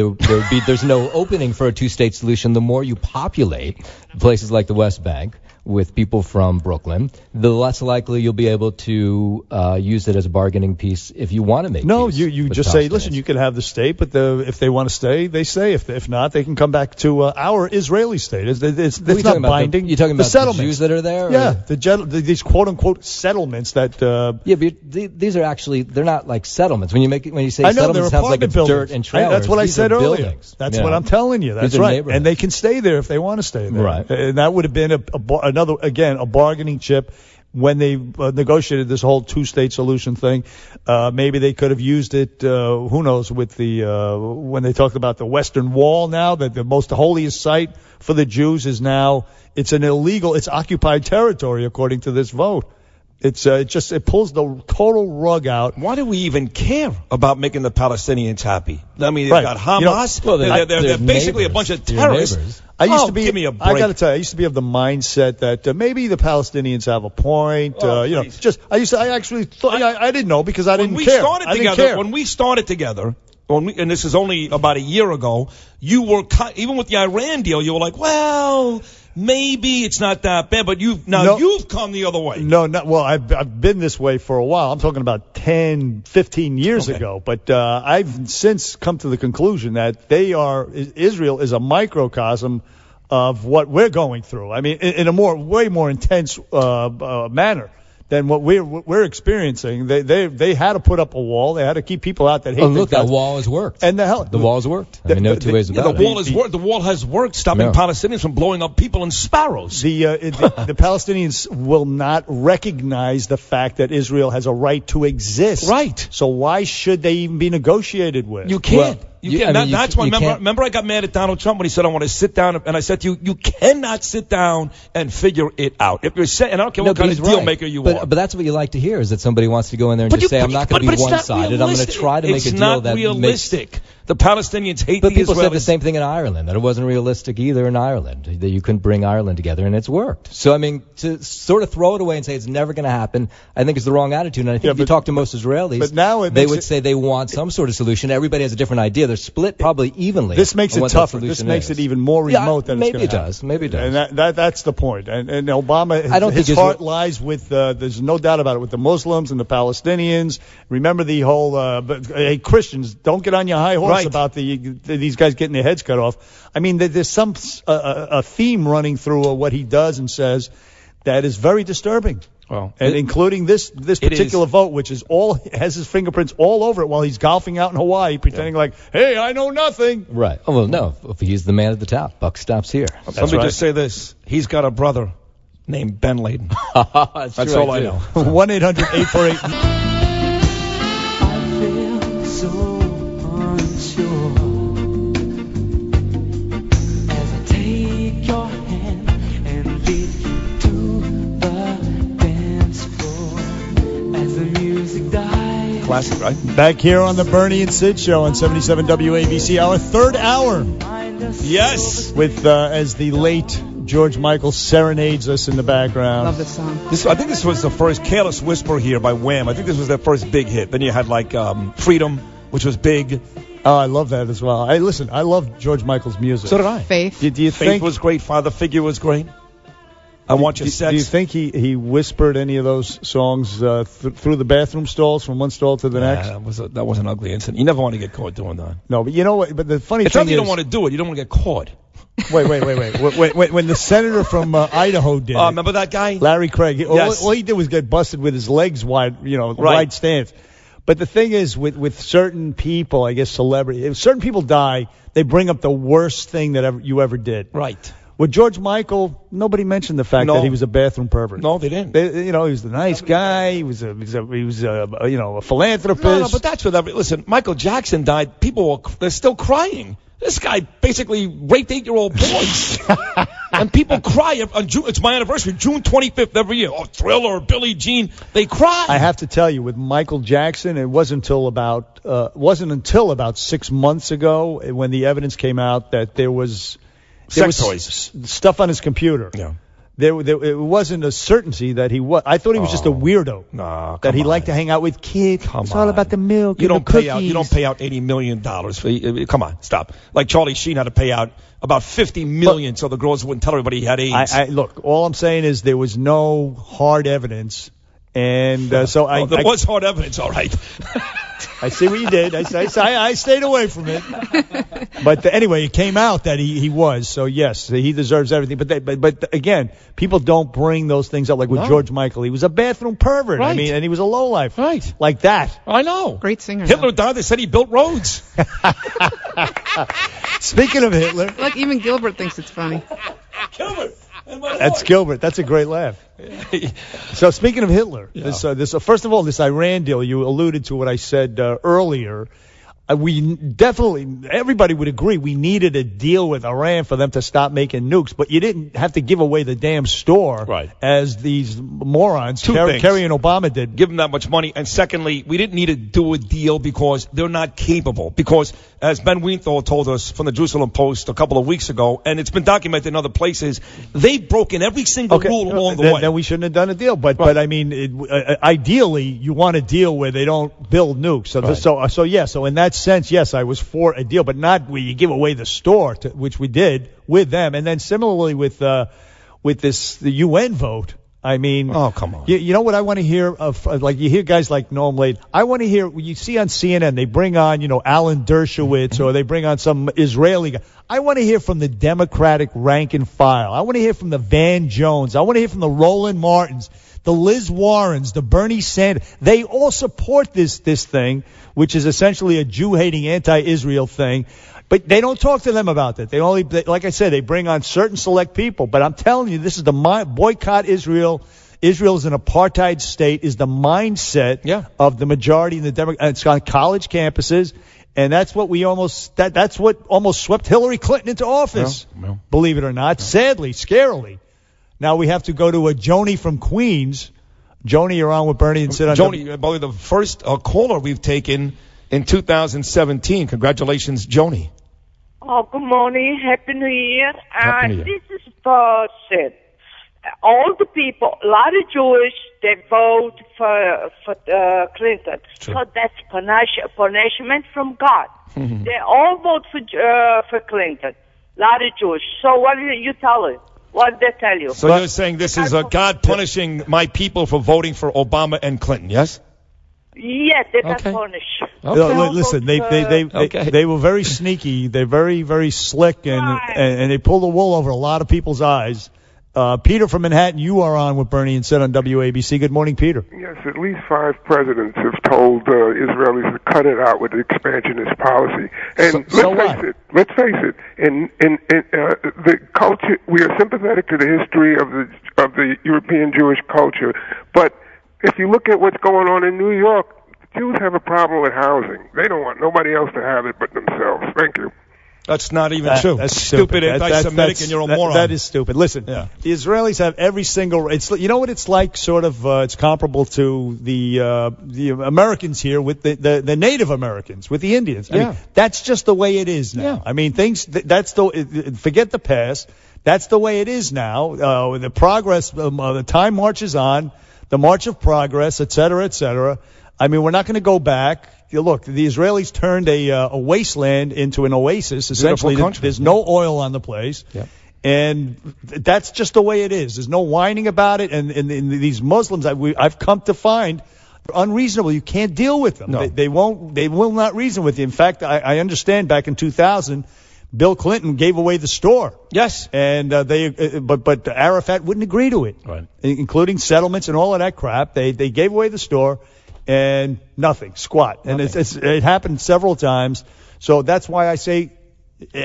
there's no opening for a two-state solution. The more you populate places like the West Bank with people from Brooklyn, the less likely you'll be able to use it as a bargaining piece if you want to make. No, you just say, listen, you can have the state, but if they want to stay, they stay. If not, they can come back to our Israeli state. It's not binding. You're talking about the Jews that are there? Yeah, these quote unquote settlements that. Yeah, but these are actually, they're not like settlements. When you say settlements, it sounds like it's dirt and trailers. That's what I said earlier. Buildings. That's what I'm telling you. That's right. And they can stay there if they want to stay there. Right. And that would have been an a bargaining chip. When they negotiated this whole two-state solution thing, maybe they could have used it, who knows, with when they talked about the Western Wall now, that the most holiest site for the Jews is now, it's occupied territory according to this vote. It pulls the total rug out. Why do we even care about making the Palestinians happy? I mean, they've got Hamas. They're basically a bunch of terrorists. Give me a break. I got to tell you, I used to be of the mindset that maybe the Palestinians have a point. I didn't know because I didn't care. When we started together, and this is only about a year ago, you were even with the Iran deal, you were like, well, maybe it's not that bad, but you've come the other way. I've been this way for a while. I'm talking about 10, 15 years ago. But I've since come to the conclusion that Israel is a microcosm of what we're going through. I mean, in a way more intense manner than what we're experiencing. They had to put up a wall. They had to keep people out that hate them. Look, that wall has worked. And the wall has worked. I mean, no two ways about it. The wall has worked, stopping Palestinians from blowing up people and sparrows. The Palestinians will not recognize the fact that Israel has a right to exist. Right. So why should they even be negotiated with? You can't. That's why. Remember, I got mad at Donald Trump when he said, "I want to sit down," and I said to you, "You cannot sit down and figure it out. If you're and I don't care what kind of deal maker you are." But that's what you like to hear is that somebody wants to go in there and say, "I'm not going to be one-sided. I'm going to try to make a deal that realistic." The Palestinians hate the Israelis. But people said the same thing in Ireland, that it wasn't realistic either in Ireland, that you couldn't bring Ireland together, and it's worked. So, I mean, to sort of throw it away and say it's never going to happen, I think is the wrong attitude. And I think if you talk to most Israelis, they would say they want some sort of solution. Everybody has a different idea. They're split probably evenly. This makes it tougher. This makes it even more remote than it's going to happen. Maybe it does. And that's the point. And Obama, his heart lies with, there's no doubt about it, with the Muslims and the Palestinians. Remember the whole, hey, Christians, don't get on your high horse about these guys getting their heads cut off. I mean, there's some a theme running through what he does and says that is very disturbing. Well, and including this particular vote, which has his fingerprints all over it while he's golfing out in Hawaii, pretending like, hey, I know nothing. Right. Oh, well, no. If he's the man at the top, buck stops here. Let me just say this: he's got a brother named Ben Laden. That's all I know. 1-800-848. Classic, right? Back here on the Bernie and Sid Show on 77 WABC, our third hour. Yes. With, as the late George Michael serenades us in the background. Love this song. I think this was the first Careless Whisper here by Wham. I think this was their first big hit. Then you had like Freedom, which was big. Oh, I love that as well. I love George Michael's music. So did I. Faith. Do you Faith was great. Father Figure was great. I Want Your Sex. Do you think he whispered any of those songs through the bathroom stalls from one stall to the next? That was an ugly incident. You never want to get caught doing that. No, but you know what? But the funny it's thing not that you don't want to do it. You don't want to get caught. Wait. When the senator from Idaho did it, remember that guy? Larry Craig. Yes. All he did was get busted with his legs wide, wide stance. But the thing is, with certain people, I guess celebrities, if certain people die, they bring up the worst thing that you ever did. Right. With George Michael, nobody mentioned the fact that he was a bathroom pervert. No, they didn't. He was the nice guy. He was a philanthropist. No, but that's what. Listen, Michael Jackson died. They're still crying. This guy basically raped 8-year-old boys, and people cry on June. It's my anniversary, June 25th every year. Oh, Thriller, Billie Jean, they cry. I have to tell you, with Michael Jackson, it wasn't until about 6 months ago when the evidence came out that there was toys stuff on his computer. Yeah. It wasn't a certainty that he was. I thought he was just a weirdo. No, that he liked to hang out with kids. It's all about the milk. You don't pay out $80 million for. Come on, stop. Like Charlie Sheen had to pay out about $50 million so the girls wouldn't tell everybody he had AIDS. Look, all I'm saying is there was no hard evidence, and there was hard evidence. All right. I see what you did. I stayed away from it. But anyway, it came out that he was. So, yes, he deserves everything. But again, people don't bring those things up like with George Michael. He was a bathroom pervert. Right. I mean, and he was a lowlife. Right. Like that. I know. Great singer. Hitler died. They said he built roads. Speaking of Hitler. Like even Gilbert thinks it's funny. Gilbert. That's Gilbert. That's a great laugh. So speaking of Hitler, first of all, this Iran deal, you alluded to what I said earlier. We definitely, everybody would agree, we needed a deal with Iran for them to stop making nukes, but you didn't have to give away the damn store as these morons, Kerry and Obama did. Give them that much money. And secondly, we didn't need to do a deal because they're not capable. Because, as Ben Weinthal told us from the Jerusalem Post a couple of weeks ago, and it's been documented in other places, they've broken every single rule along the way. Then we shouldn't have done a deal. But I mean, ideally, you want a deal where they don't build nukes. So in that sense, yes, I was for a deal, but not where you give away the store, which we did with them. And then similarly with the UN vote. I mean, oh, come on. You know what I want to hear of? Like, you hear guys like Noam Laden. I want to hear, you see on CNN, they bring on, Alan Dershowitz, or they bring on some Israeli guy. I want to hear from the Democratic rank and file. I want to hear from the Van Jones. I want to hear from the Roland Martins, the Liz Warrens, the Bernie Sanders. They all support this thing, which is essentially a Jew-hating, anti-Israel thing. But they don't talk to them about that. Like I said, they bring on certain select people. But I'm telling you, this is the boycott Israel. Israel is an apartheid state, is the mindset of the majority in the Democrats. It's on college campuses. And that's what that's what almost swept Hillary Clinton into office. Believe it or not. Sadly, scarily. Now we have to go to a Joni from Queens. Joni, you're on with Bernie and sit on. Joni, probably the first caller we've taken in 2017. Congratulations, Joni. Oh, good morning. Happy New Year. Happy New Year. This is for Sid. All the people, a lot of Jewish, they vote for Clinton. True. So that's punishment from God. They all vote for Clinton. A lot of Jewish. So what did you tell it? What did they tell you? So you're saying this is God punishing my people for voting for Obama and Clinton, yes? Yes, they got punished. Listen, they were very sneaky. They're very, very slick, and they pull the wool over a lot of people's eyes. Peter from Manhattan, you are on with Bernie and Sid on WABC. Good morning, Peter. Yes, at least 5 presidents have told Israelis to cut it out with the expansionist policy. And let's face it. In the culture, we are sympathetic to the history of the European Jewish culture, but if you look at what's going on in New York, Jews have a problem with housing. They don't want nobody else to have it but themselves. Thank you. That's not even true. That's stupid, anti-Semitic, and you're a moron. That is stupid. Listen, the Israelis have every single. You know what it's like? Sort of, it's comparable to the Americans here with the Native Americans, with the Indians. I mean, that's just the way it is now. I mean, forget the past. That's the way it is now. The progress, the time marches on. The march of progress, et cetera, et cetera. I mean, we're not going to go back. Look, the Israelis turned a wasteland into an oasis. Essentially, there's no oil on the place. Yep. And that's just the way it is. There's no whining about it. And these Muslims, I've come to find, are unreasonable. You can't deal with them. No. They will not reason with you. In fact, I understand back in 2000, Bill Clinton gave away the store. Yes. And but Arafat wouldn't agree to it. Right. Including settlements and all of that crap. They gave away the store and nothing, squat. And it happened several times. So that's why I say,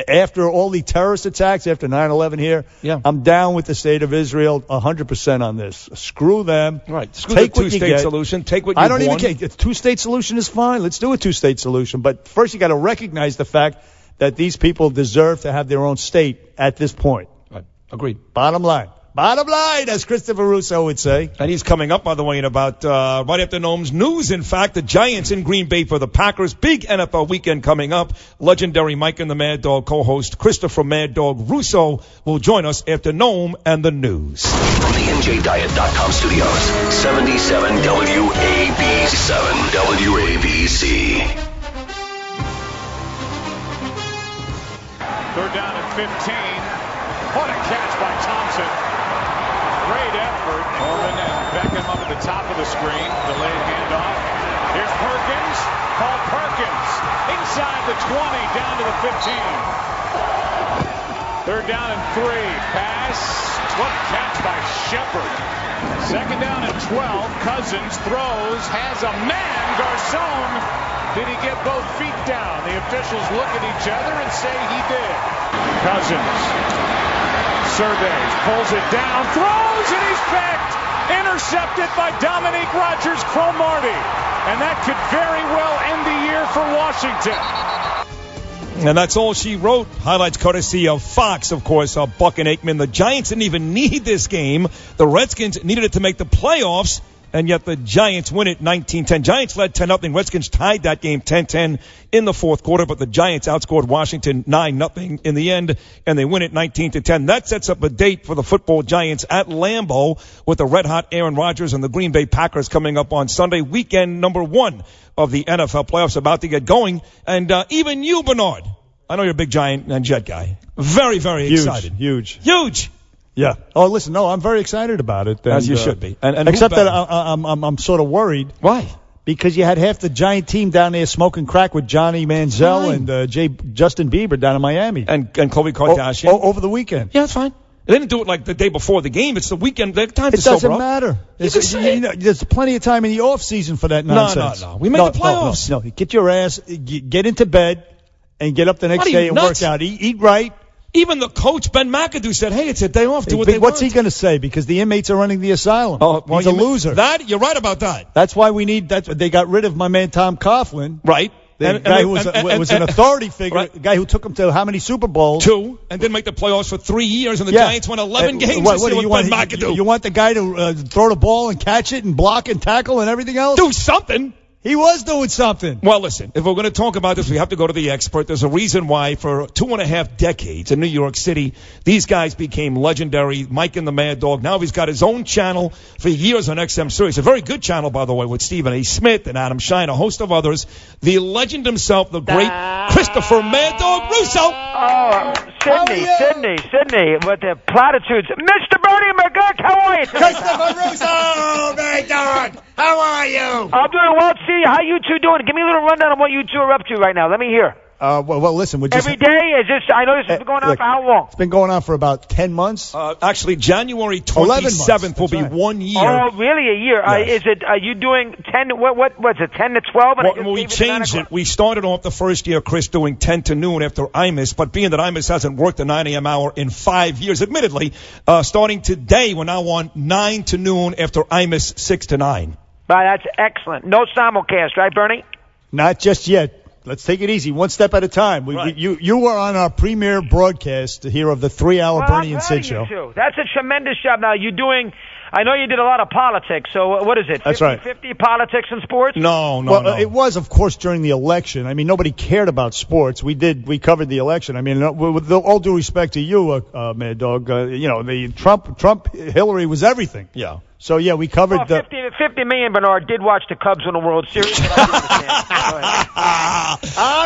after all the terrorist attacks, after 9/11 here, I'm down with the state of Israel 100% on this. Screw them. Right. Screw the two-state solution. Take what you want. I don't even care. A two-state solution is fine. Let's do a two-state solution. But first you got to recognize the fact that these people deserve to have their own state at this point. Right. Agreed. Bottom line. Bottom line, as Christopher Russo would say. And he's coming up, by the way, in about right after Noam's news. In fact, the Giants in Green Bay for the Packers. Big NFL weekend coming up. Legendary Mike and the Mad Dog co-host Christopher Mad Dog Russo will join us after Noam and the news. From the NJDiet.com studios, 77 WABC. Third down at 15. What a catch by Thompson. Great effort. Coleman and Beckham up at the top of the screen. Delayed handoff. Here's Perkins. Paul Perkins. Inside the 20. Down to the 15. Third down and 3. Pass. What a catch by Shepard. Second down and 12. Cousins throws. Has a man. Garcon. Did he get both feet down? The officials look at each other and say he did. Cousins surveys, pulls it down, throws, and he's picked. Intercepted by Dominique Rodgers-Cromartie. And that could very well end the year for Washington. And that's all she wrote. Highlights courtesy of Fox, of course, Buck and Aikman. The Giants didn't even need this game. The Redskins needed it to make the playoffs, and yet the Giants win it 19-10. Giants led 10-0. Redskins tied that game 10-10 in the fourth quarter, but the Giants outscored Washington 9-0 in the end, and they win it 19-10. That sets up a date for the football Giants at Lambeau with the red-hot Aaron Rodgers and the Green Bay Packers coming up on Sunday, weekend number 1 of the NFL playoffs about to get going. And even you, Bernard, I know you're a big Giant and Jet guy. Very, very excited. Huge. Yeah. Oh, listen, no, I'm very excited about it. As you should be. And except that I'm sort of worried. Why? Because you had half the Giant team down there smoking crack with Johnny Manziel and Justin Bieber down in Miami. And Khloe Kardashian. Over the weekend. Yeah, that's fine. They didn't do it like the day before the game. It's the weekend. They have time to sober up. It doesn't matter. There's plenty of time in the off season for that nonsense. No. We make the playoffs. No. Get your ass, get into bed, and get up the next day and work out. Eat right. Even the coach, Ben McAdoo, said, hey, it's a day off. Do what they want. What's he going to say? Because the inmates are running the asylum. Oh, well, he's a loser. You're right about that. That's why we need that. They got rid of my man Tom Coughlin. Right. The guy who was an authority figure, the guy who took him to how many Super Bowls? 2, and didn't make the playoffs for 3 years, and the Giants won 11 games what with you Ben McAdoo. You want the guy to throw the ball and catch it and block and tackle and everything else? Do something. He was doing something. Well, listen, if we're going to talk about this, we have to go to the expert. There's a reason why for 2.5 decades in New York City, these guys became legendary. Mike and the Mad Dog. Now he's got his own channel for years on XM Sirius. A very good channel, by the way, with Stephen A. Smith and Adam Shine, a host of others. The legend himself, the great Christopher Mad Dog Russo. Oh, Sydney, with the platitudes. Mr. Bernie McGurk, how are you today? Christopher Russo, Mad Dog, how are you? I'm doing well. See, how you two doing? Give me a little rundown on what you two are up to right now. Let me hear. Well, listen. Every day? Is this? I know this has been going on for how long? It's been going on for about 10 months. Actually, January 27th will be 1 year. Oh, really? A year? Yes. Is it? Are you doing 10? What was it? 10 to 12? Well, we changed it. We started off the first year, Chris, doing 10 to noon after IMUS, but being that IMUS hasn't worked the 9 a.m. hour in 5 years, admittedly, starting today, we're now on 9 to noon after IMUS 6 to 9. That's excellent. No simulcast, right, Bernie? Not just yet. Let's take it easy, one step at a time. You were on our premiere broadcast here of the 3-hour Bernie and Sid show. Too. That's a tremendous job. Now, you're doing, I know you did a lot of politics, so what is it? That's right. 50 politics and sports? No. It was, of course, during the election. I mean, nobody cared about sports. We covered the election. I mean, with all due respect to you, Mad Dog, the Trump, Hillary was everything. Yeah. So, yeah, we covered 50 million, Bernard, did watch the Cubs win the World Series. All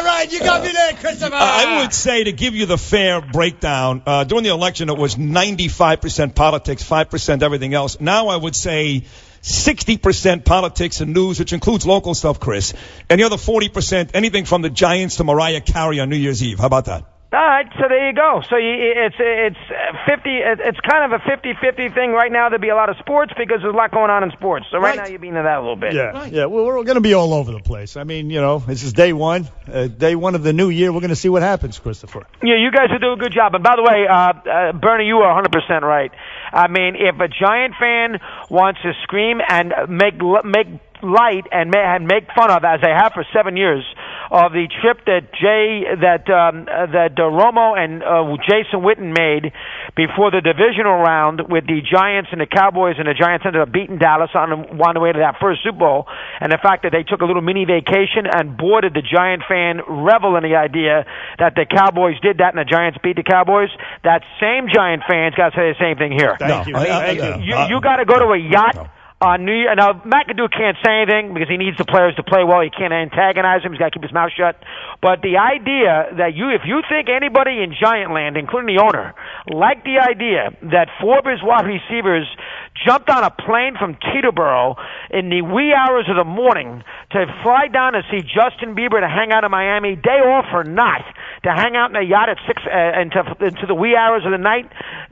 right, you got me there, Christopher. I would say, to give you the fair breakdown, during the election it was 95% politics, 5% everything else. Now I would say 60% politics and news, which includes local stuff, Chris. And the other 40%, anything from the Giants to Mariah Carey on New Year's Eve. How about that? All right, so there you go. So it's 50. It's kind of a 50-50 thing right now. There'll be a lot of sports because there's a lot going on in sports. So right now you're being into that a little bit. Yeah. Well, we're going to be all over the place. I mean, this is day one of the new year. We're going to see what happens, Christopher. Yeah, you guys will do a good job. And by the way, Bernie, you are 100% right. I mean, if a Giant fan wants to scream and make light and make fun of, as they have for 7 years, of the trip that Romo and Jason Witten made before the divisional round with the Giants and the Cowboys, and the Giants ended up beating Dallas on the way to that first Super Bowl, and the fact that they took a little mini vacation, and boy, did the Giant fan revel in the idea that the Cowboys did that and the Giants beat the Cowboys. That same Giant fan's got to say the same thing here. Thank you. You got to go to a yacht. On New Year, now McAdoo can't say anything because he needs the players to play well. He can't antagonize them. He's got to keep his mouth shut. But the idea that if you think anybody in Giantland, including the owner, like the idea that 4 of his wide receivers jumped on a plane from Teterboro in the wee hours of the morning to fly down to see Justin Bieber to hang out in Miami, day off or not, to hang out in a yacht at 6 into the wee hours of the night,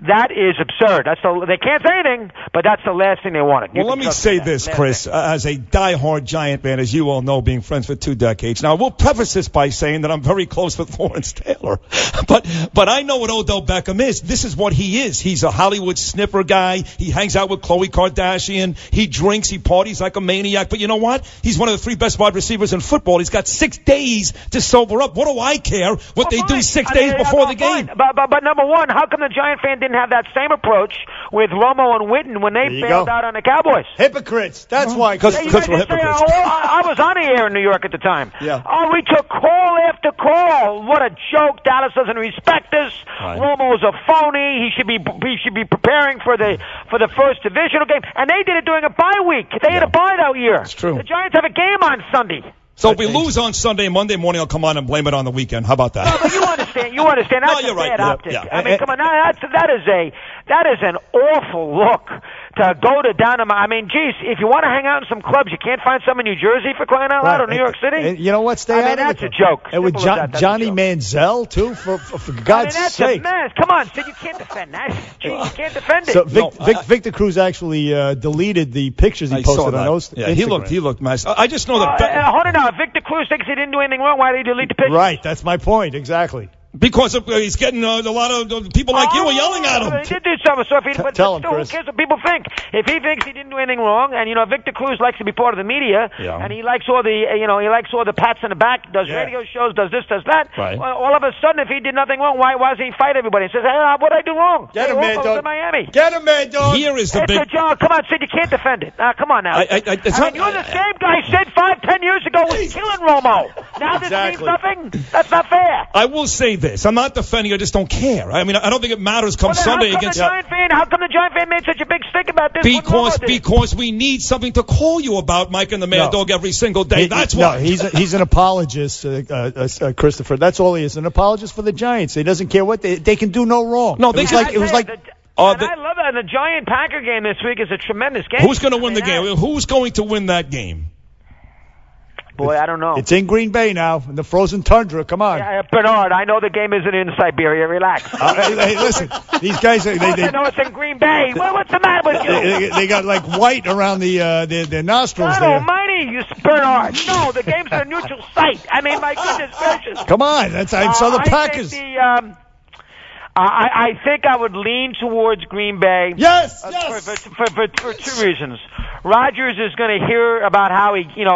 That is absurd. They can't say anything, but that's the last thing they wanted. Well, let me say this, Chris, as a diehard Giant fan, as you all know, being friends for 2 decades. Now, we'll preface this by saying that I'm very close with Lawrence Taylor. But I know what Odell Beckham is. This is what he is. He's a Hollywood sniffer guy. He hangs out with Khloe Kardashian. He drinks. He parties like a maniac. But you know what? He's one of the 3 best wide receivers in football. He's got 6 days to sober up. What do I care what they do 6 days before the game? But number one, how come the Giant fan didn't have that same approach with Romo and Witten when they bailed out on the Cowboys? Hypocrites. That's why. Because we're hypocrites. I was on the air in New York at the time. Yeah. Oh, we took call after call. What a joke. Dallas doesn't respect us. Right. Romo is a phony. He should be preparing for the first divisional game. And they did it during a bye week. They had a bye that year. It's true. The Giants have a game on Sunday. So if we lose on Sunday, Monday morning I'll come on and blame it on the weekend. How about that? No, but you understand. That's you're right. bad optic. Yeah. I mean, come on. That is an awful look to go to down to my. I mean, geez, if you want to hang out in some clubs, you can't find some in New Jersey for crying out loud, or New York City. And you know what? Stay out of that's a joke. And with Johnny Manziel too, for God's sake. That's a mess. Come on, Sid, you can't defend that. Gee, you can't defend it. So Victor Cruz actually deleted the pictures he posted on those. Yeah, Instagram. he looked messed. I just know that. Hold on now. If Victor Cruz thinks he didn't do anything wrong, why did he delete the picture? Right, that's my point, exactly. Because he's getting a lot of people like you are yelling at him. He did do something. So but tell him, still, Chris. Who cares what people think? If he thinks he didn't do anything wrong, and Victor Cruz likes to be part of the media, and he likes all the pats on the back, does radio shows, does this, does that. Right. Well, all of a sudden, if he did nothing wrong, why doesn't he fight everybody? He says, "Hey, what did I do wrong?" Get him, Mad Dog. In Miami. Get him, Mad Dog. Here is the big. Come on, Sid, you can't defend it. Come on now. You're the same guy Sid 5-10 years ago was killing Romo. Now this means nothing. That's not fair. I will say this: I'm not defending. I just don't care. I mean, I don't think it matters come Sunday against. How come the Giant fan made such a big stink about this? Because we need something to call you about, Mike and the Mad Dog, every single day. That's why. No, he's an apologist, Christopher. That's all he is, an apologist for the Giants. He doesn't care what they can do no wrong. No, it was like. I love that. The Giant Packer game this week is a tremendous game. Who's going to win the game? Who's going to win that game? Boy, I don't know. It's in Green Bay now, in the frozen tundra. Come on. Bernard, I know the game isn't in Siberia. Relax. Hey, listen. These guys, I know it's in Green Bay. What's the matter with you? They got like white around their nostrils God there. Almighty, you Bernard. No, the game's at a neutral site. I mean, my goodness gracious. Come on. I saw the Packers. I think I would lean towards Green Bay. Yes. For 2 reasons. Rodgers is going to hear about how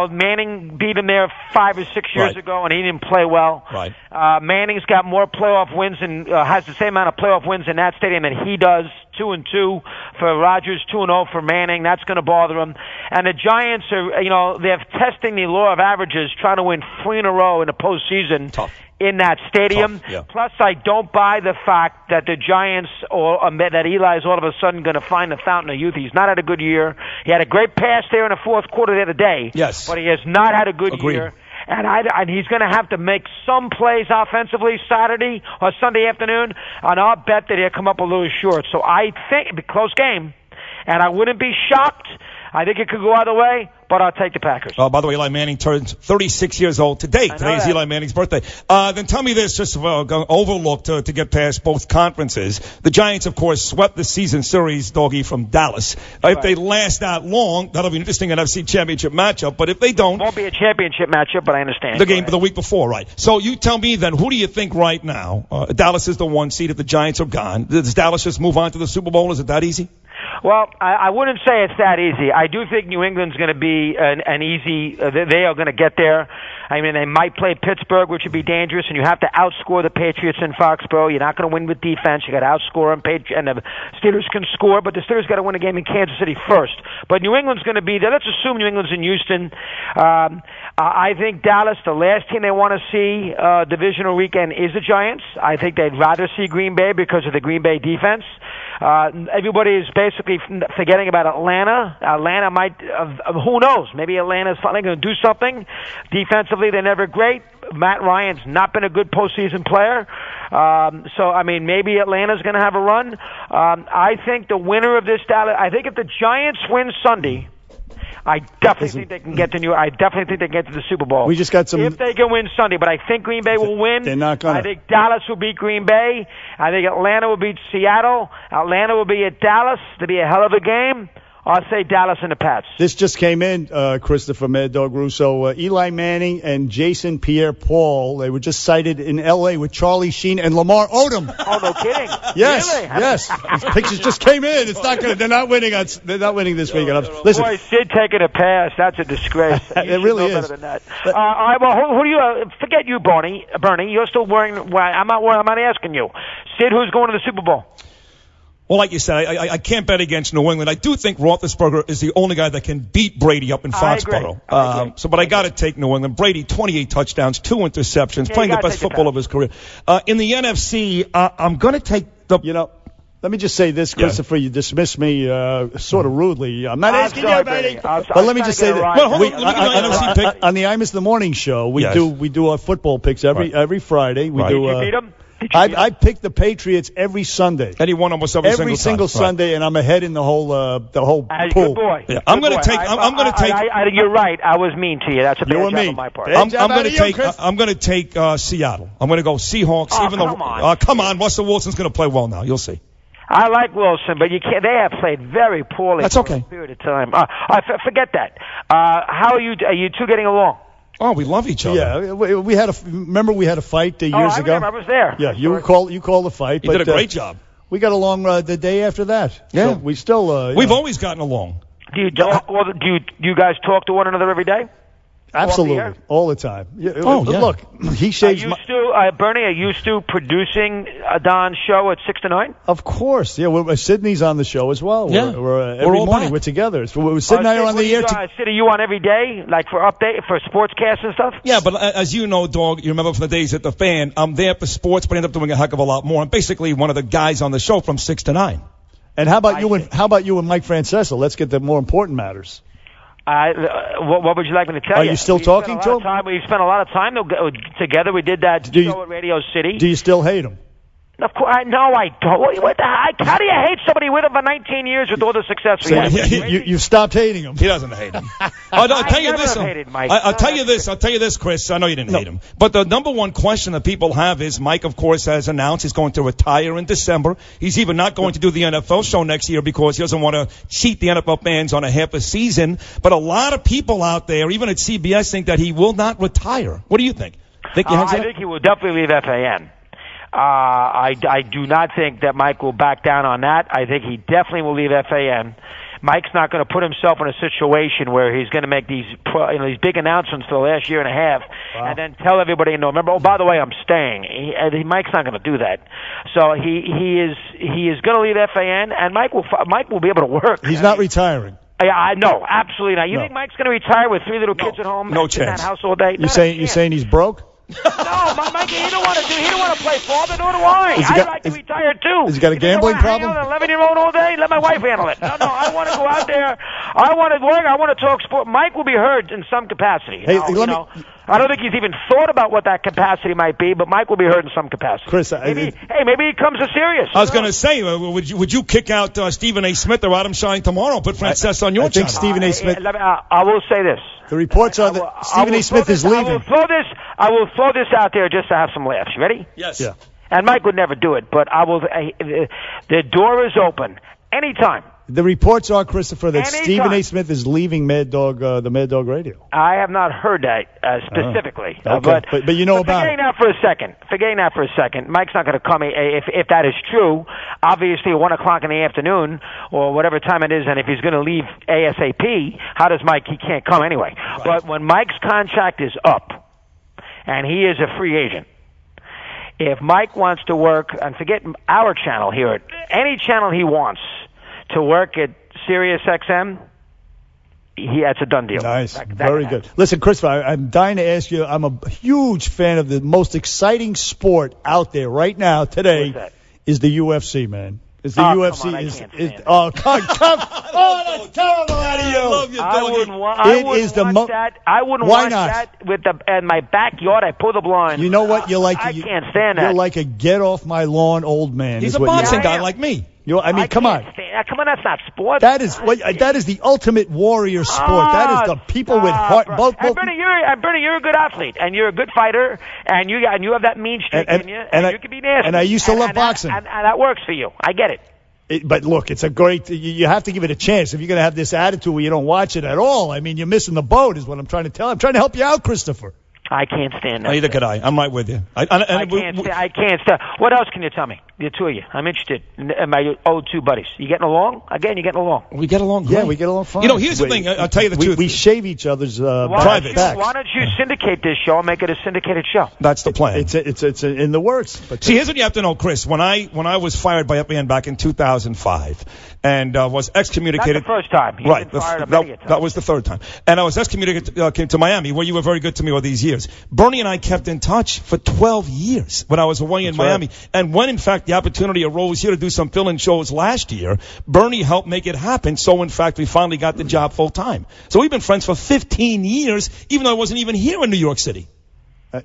Manning beat him there 5 or 6 years ago, and he didn't play well. Right. Manning's got more playoff wins and has the same amount of playoff wins in that stadium that he does. 2-2 for Rodgers, 2-0 for Manning. That's going to bother him. And the Giants are, they're testing the law of averages, trying to win 3 in a row in the postseason. Tough. In that stadium. Yeah. Plus, I don't buy the fact that the Giants or that Eli's all of a sudden going to find the fountain of youth. He's not had a good year. He had a great pass there in the fourth quarter the other day. Yes. But he has not had a good year. And he's going to have to make some plays offensively Saturday or Sunday afternoon. And I'll bet that he'll come up a little short. So I think it'll be a close game. And I wouldn't be shocked. I think it could go either way, but I'll take the Packers. Oh, by the way, Eli Manning turns 36 years old today. Today is Eli Manning's birthday. Then tell me this, just overlooked to get past both conferences. The Giants, of course, swept the season series, Doggy, from Dallas. If they last that long, that'll be an interesting NFC Championship matchup. But if they don't, won't be a championship matchup, but I understand. The game the week before, right? So you tell me then, who do you think right now? Dallas is the 1 seed. If the Giants are gone, does Dallas just move on to the Super Bowl? Is it that easy? Well, I wouldn't say it's that easy. I do think New England's going to be an easy. They are going to get there. I mean, they might play Pittsburgh, which would be dangerous, and you have to outscore the Patriots in Foxborough. You're not going to win with defense. You got to outscore them. And the Steelers can score, but the Steelers got to win a game in Kansas City first. But New England's going to be there. Let's assume New England's in Houston. I think Dallas, the last team they want to see divisional weekend is the Giants. I think they'd rather see Green Bay because of the Green Bay defense. Everybody is basically forgetting about Atlanta. Atlanta might, who knows? Maybe Atlanta's finally going to do something. Defensively, they're never great. Matt Ryan's not been a good postseason player. So, I mean, maybe Atlanta's going to have a run. I think the winner of this, I think if the Giants win Sunday, I definitely think they can get to I definitely think they can get to the Super Bowl. We just got some. If they can win Sunday, but I think Green Bay will win. They're not gonna. I think Dallas will beat Green Bay. I think Atlanta will beat Seattle. Atlanta will be at Dallas. It'll be a hell of a game. I'll say Dallas and the Pats. This just came in, Christopher Mad Dog Russo. Eli Manning and Jason Pierre-Paul, they were just cited in L.A. with Charlie Sheen and Lamar Odom. Oh, no kidding. Yes, really? yes. These pictures just came in. It's not gonna. They're not winning. They're not winning this weekend. Listen, boy, Sid taking a pass. That's a disgrace. It really is. Better than that. All right, well, who do you? Forget you, Bernie. You're still worrying. I'm not asking you. Sid, who's going to the Super Bowl? Well, like you said, I can't bet against New England. I do think Roethlisberger is the only guy that can beat Brady up in Foxborough. But I got to take New England. Brady, 28 touchdowns, 2 interceptions, playing the best football of his career. In the NFC, I'm going to take the. Let me just say this, Christopher. You dismissed me sort of rudely. I'm not asking you, baby. But let me just say that. On the Imus the Morning Show, we do our football picks every Friday. We do. Did you beat them? I pick the Patriots every Sunday. And he won almost every single Sunday, and I'm ahead in the whole pool. Good boy. Yeah. I'm going to take. You're right. I was mean to you. That's a bad job on my part. I'm going to take Seattle. I'm going to go Seahawks. Come on. Russell Wilson's going to play well now. You'll see. I like Wilson, but you can't. They have played very poorly. That's okay. For a period of time. Forget that. How are you? Are you two getting along? Oh, we love each other. Yeah, we had we had a fight years ago. I was there. Yeah, you called the fight. You did a great job. We got along the day after that. Yeah, so we still. We've always gotten along. Do you guys talk to one another every day? Absolutely, all the time. Look, he shaves. Bernie, are you still producing Don's show at 6 to 9? Of course, yeah. Sydney's on the show as well. Yeah, we're every morning we're together. So Sid and I are on the air. Sid, are you on every day, like for sportscasts and stuff? Yeah, but as you know, Dog, you remember from the days at the Fan, I'm there for sports, but I end up doing a heck of a lot more. I'm basically one of the guys on the show from 6 to 9. And how about you and Mike Francesa? Let's get the more important matters. What would you like me to tell you? Are you still talking to him? We spent a lot of time together. We did that show at Radio City. Do you still hate him? Of course, no, I don't. What the heck? How do you hate somebody with him for 19 years with all the success we had? You stopped hating him. He doesn't hate him. I'll tell you this. I'll tell you this, Chris. I know you didn't hate him, but the number one question that people have is Mike, of course, has announced he's going to retire in December. He's even not going to do the NFL show next year because he doesn't want to cheat the NFL fans on a half a season. But a lot of people out there, even at CBS, think that he will not retire. What do you think? I think he will definitely leave FAN. I do not think that Mike will back down on that. I think he definitely will leave FAN. Mike's not going to put himself in a situation where he's going to make these big announcements for the last year and a half and then tell everybody in November, oh, by the way, I'm staying. Mike's not going to do that. So he is going to leave FAN, and Mike will be able to work. He's not retiring. I know, absolutely not. You think Mike's going to retire with 3 little kids at home? No chance. In that house all day? You're saying he's broke? No, Mike, he don't want to play father, nor do I. I'd like to retire too. Has he got a gambling problem? Hang out an 11-year-old all day? Let my wife handle it. No, I want to go out there. I want to work. I want to talk sport. Mike will be heard in some capacity. I don't think he's even thought about what that capacity might be, but Mike will be heard in some capacity. Chris, maybe he comes to serious. I was going to say, would you kick out Stephen A. Smith or Adam Shine tomorrow? Put Francesa on your channel. I think Stephen A. Smith. I will say this. The reports are that Stephen A. Smith is leaving. I will throw this out there just to have some laughs. You ready? Yes. Yeah. And Mike would never do it, but I will. The door is open anytime. The reports are, Christopher, that Stephen A. Smith is leaving Mad Dog, the Mad Dog Radio. I have not heard that specifically. Okay. But you know about forgetting that for a second, Mike's not going to come if that is true. Obviously, at 1 o'clock in the afternoon or whatever time it is, and if he's going to leave ASAP, how does Mike? He can't come anyway. Right. But when Mike's contract is up, and he is a free agent. If Mike wants to work, and forget our channel here, any channel he wants to work at Sirius XM, that's a done deal. Nice. Very good. Listen, Christopher, I'm dying to ask you, I'm a huge fan of the most exciting sport out there right now today is the UFC, man. It's the UFC. That's terrible out of you. I love you, I wouldn't watch that. I wouldn't watch that in my backyard. I pull the blind. You know what? You're like I can't stand that. You're like a get off my lawn old man. He's a boxing guy like me. I mean, come on. Come on, that's not sports. That is the ultimate warrior sport. That is the people with heart. Both. Bernie, you're a good athlete, and you're a good fighter, and you have that mean streak in you, and you can be nasty. And I used to love boxing. And that works for you. I get it. But look, it's a great. You have to give it a chance. If you're going to have this attitude where you don't watch it at all, I mean, you're missing the boat. Is what I'm trying to tell. I'm trying to help you out, Christopher. I can't stand that. Neither could I. I'm right with you. I can't stand. What else can you tell me? The two of you. I'm interested in my old two buddies. You getting along? Again, you getting along? We get along great. Yeah, we get along fine. You know, here's the thing. I'll tell you the truth. We shave each other's private backs. Why don't you syndicate this show and make it a syndicated show? That's the plan. It's in the works. But see, here's what you have to know, Chris. When I was fired by FBN back in 2005 and was excommunicated. That's the first time. Right. That was the third time. And I was excommunicated, came to Miami, where you were very good to me all these years. Bernie and I kept in touch for 12 years when I was away in Miami. Right. And when, in fact, the opportunity arose here to do some fill-in shows last year, Bernie helped make it happen. So, in fact, we finally got the job full-time. So we've been friends for 15 years, even though I wasn't even here in New York City.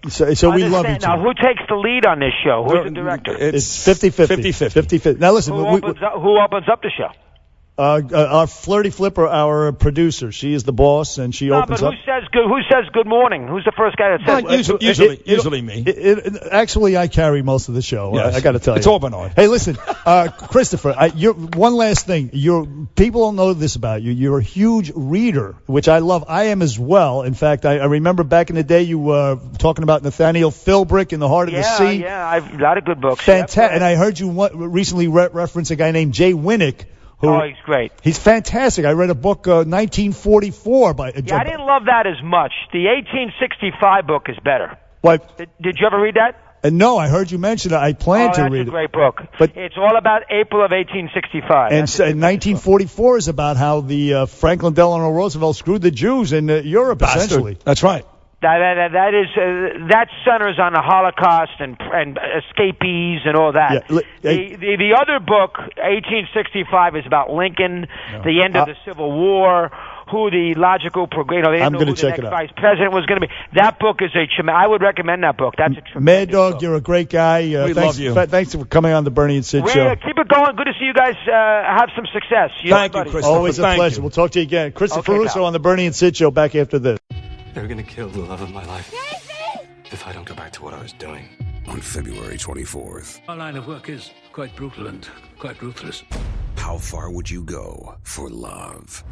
So we love each other. Now, who takes the lead on this show? Who's the director? It's 50-50. 50-50. Now, listen. Who opens up the show? Our Flirty Flipper, our producer, she is the boss, and she opens up. Who says good morning? Who's the first guy that says? Usually me. Actually, I carry most of the show. Yes. I got to tell you, it's all Bernard. Hey, listen, Christopher. One last thing. People don't know this about you. You're a huge reader, which I love. I am as well. In fact, I remember back in the day you were talking about Nathaniel Philbrick in The Heart of the Sea. Yeah, I've a lot of good books. Fantastic. And I heard you recently reference a guy named Jay Winnick. He's great. He's fantastic. I read a book, 1944 by. I didn't love that as much. The 1865 book is better. What? Did you ever read that? No, I heard you mention it. I plan to read it. It's a great book. But it's all about April of 1865. And 1944 is about how the Franklin Delano Roosevelt screwed the Jews in Europe, essentially. That's right. That centers on the Holocaust and escapees and all that. Yeah. The other book, 1865, is about Lincoln, the end of the Civil War, who the logical I'm going to check it out. Vice president was going to be. That book is I would recommend that book. That's a tremendous Mad Dog, book. You're a great guy. We love you. Thanks for coming on the Bernie and Sid show. Keep it going. Good to see you guys have some success. Thank you, Christopher. Always a pleasure. We'll talk to you again. Christopher Russo on the Bernie and Sid show back after this. They're gonna kill the love of my life if I don't go back to what I was doing. On February 24th. Our line of work is quite brutal and quite ruthless. How far would you go for love?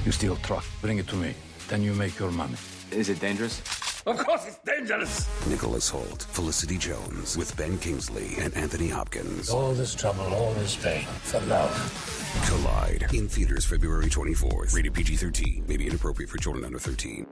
You steal truck, bring it to me, then you make your money. Is it dangerous? Of course it's dangerous! Nicholas Hoult, Felicity Jones, with Ben Kingsley and Anthony Hopkins. All this trouble, all this pain, for love. Collide. In theaters February 24th. Rated PG-13. May be inappropriate for children under 13.